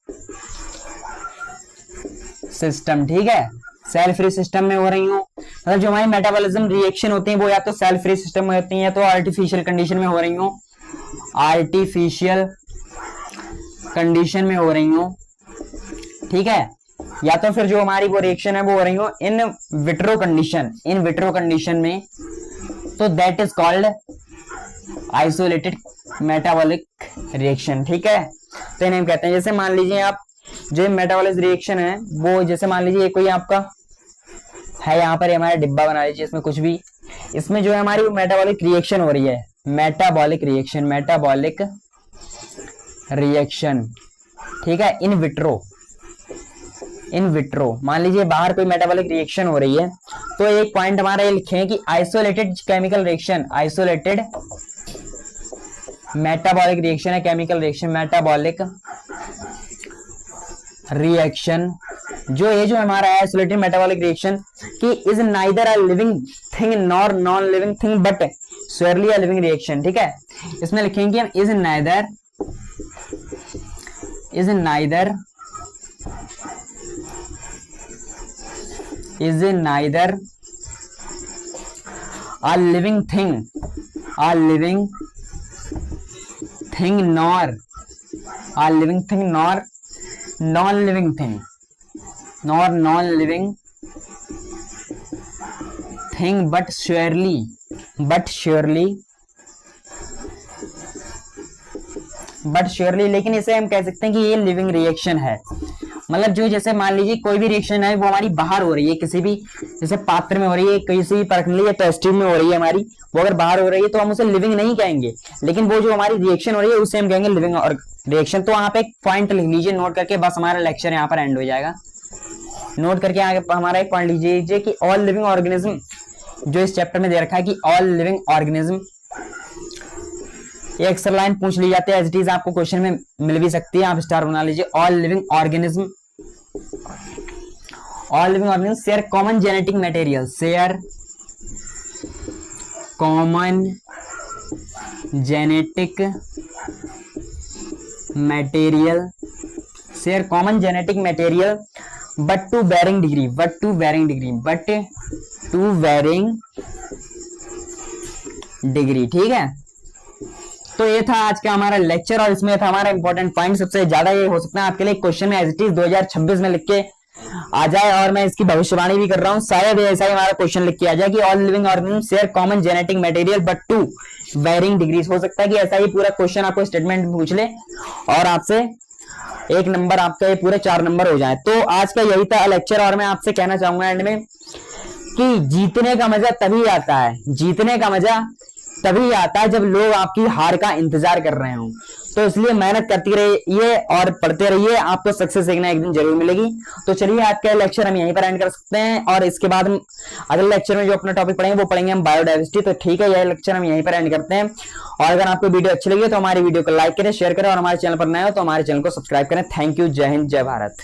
सिस्टम। ठीक है, सेल फ्री सिस्टम में हो रही हूँ, मतलब जो हमारी मेटाबॉलिज्म रिएक्शन होती है वो या तो सेल फ्री सिस्टम में होती है या तो आर्टिफिशियल कंडीशन में हो रही हूँ, आर्टिफिशियल कंडीशन में हो रही हूँ। ठीक है, या तो फिर जो हमारी वो रिएक्शन है वो हो रही हो in vitro condition, in vitro condition में, तो that is called isolated metabolic reaction. ठीक है, तो इन्हें हम कहते हैं, जैसे मान लीजिए आप जो मेटाबॉलिक रिएक्शन है वो, जैसे मान लीजिए कोई आपका है, यहाँ पर हमारा डिब्बा बना लीजिए, इसमें कुछ भी, इसमें जो है हमारी मेटाबॉलिक रिएक्शन हो रही है, मेटाबॉलिक रिएक्शन। ठीक है, इन विट्रो मान लीजिए बाहर कोई मेटाबॉलिक रिएक्शन हो रही है, तो एक पॉइंट हमारा ये लिखे कि isolated chemical reaction, isolated metabolic reaction है, केमिकल रिएक्शन, मेटाबॉलिक रिएक्शन जो ये जो हमारा है आइसोलेटेड मेटाबॉलिक रिएक्शन की is neither a living thing nor non living thing but surely a living reaction. ठीक है, इसमें लिखेंगे हम is neither a living thing nor non-living thing but surely लेकिन इसे हम कह सकते हैं कि ये लिविंग रिएक्शन है। मतलब जो जैसे मान लीजिए कोई भी रिएक्शन है वो हमारी बाहर हो रही है, किसी भी जैसे पात्र में हो रही है, किसी भी परखंडी या टेस्ट ट्यूब में हो रही है हमारी, वो अगर बाहर हो रही है तो हम उसे लिविंग नहीं कहेंगे, लेकिन वो जो हमारी रिएक्शन हो रही है उसे हम कहेंगे लिविंग और रिएक्शन। तो वहां पे एक पॉइंट लिख लीजिए नोट करके, बस हमारा लेक्चर यहाँ पर एंड हो जाएगा। नोट करके आगे हमारा एक पॉइंट लीजिए कि ऑल लिविंग ऑर्गेनिज्म, जो इस चैप्टर में दे रखा है कि ऑल लिविंग ऑर्गेनिज्म, एक एक्स्ट्रा लाइन पूछ ली जाती है, एज इट इज आपको क्वेश्चन में मिल भी सकती है, आप स्टार बना लीजिए। All living organism share common genetic material, share common genetic material but to varying degree. ठीक है, तो ये था आज का हमारा लेक्चर और इसमें था हमारा इंपॉर्टेंट पॉइंट। सबसे ज्यादा ये हो सकता है आपके लिए क्वेश्चन में एज इट इज 2026 में लिख के आ जाए, और मैं इसकी भविष्यवाणी भी कर रहा हूँ, शायद ऐसा ही हमारा क्वेश्चन लिख के आ जाए कि all living organism share common genetic material but to varying degrees. हो सकता है कि ऐसा ही पूरा क्वेश्चन आपको स्टेटमेंट पूछ ले और आपसे 1 नंबर आपका ये पूरे 4 नंबर हो जाए। तो आज का यही था लेक्चर, और मैं आपसे कहना चाहूंगा एंड में कि जीतने का मजा तभी आता है, जीतने का मजा तभी आता है जब लोग आपकी हार का इंतजार कर रहे हो। तो इसलिए मेहनत करती रहिए और पढ़ते रहिए, आपको सक्सेस देखना एक दिन जरूर मिलेगी। तो चलिए आज का लेक्चर हम यहीं पर एंड कर सकते हैं, और इसके बाद हम अगले लेक्चर में जो अपना टॉपिक पढ़ेंगे वो पढ़ेंगे हम बायोडाइवर्सिटी। तो ठीक है, यह लेक्चर हम यहीं पर एंड करते हैं, और अगर आपको वीडियो अच्छी लगी तो हमारी वीडियो को लाइक करें, शेयर करें, और हमारे चैनल पर नए हो तो हमारे चैनल को सब्सक्राइब करें। थैंक यू, जय हिंद, जय भारत।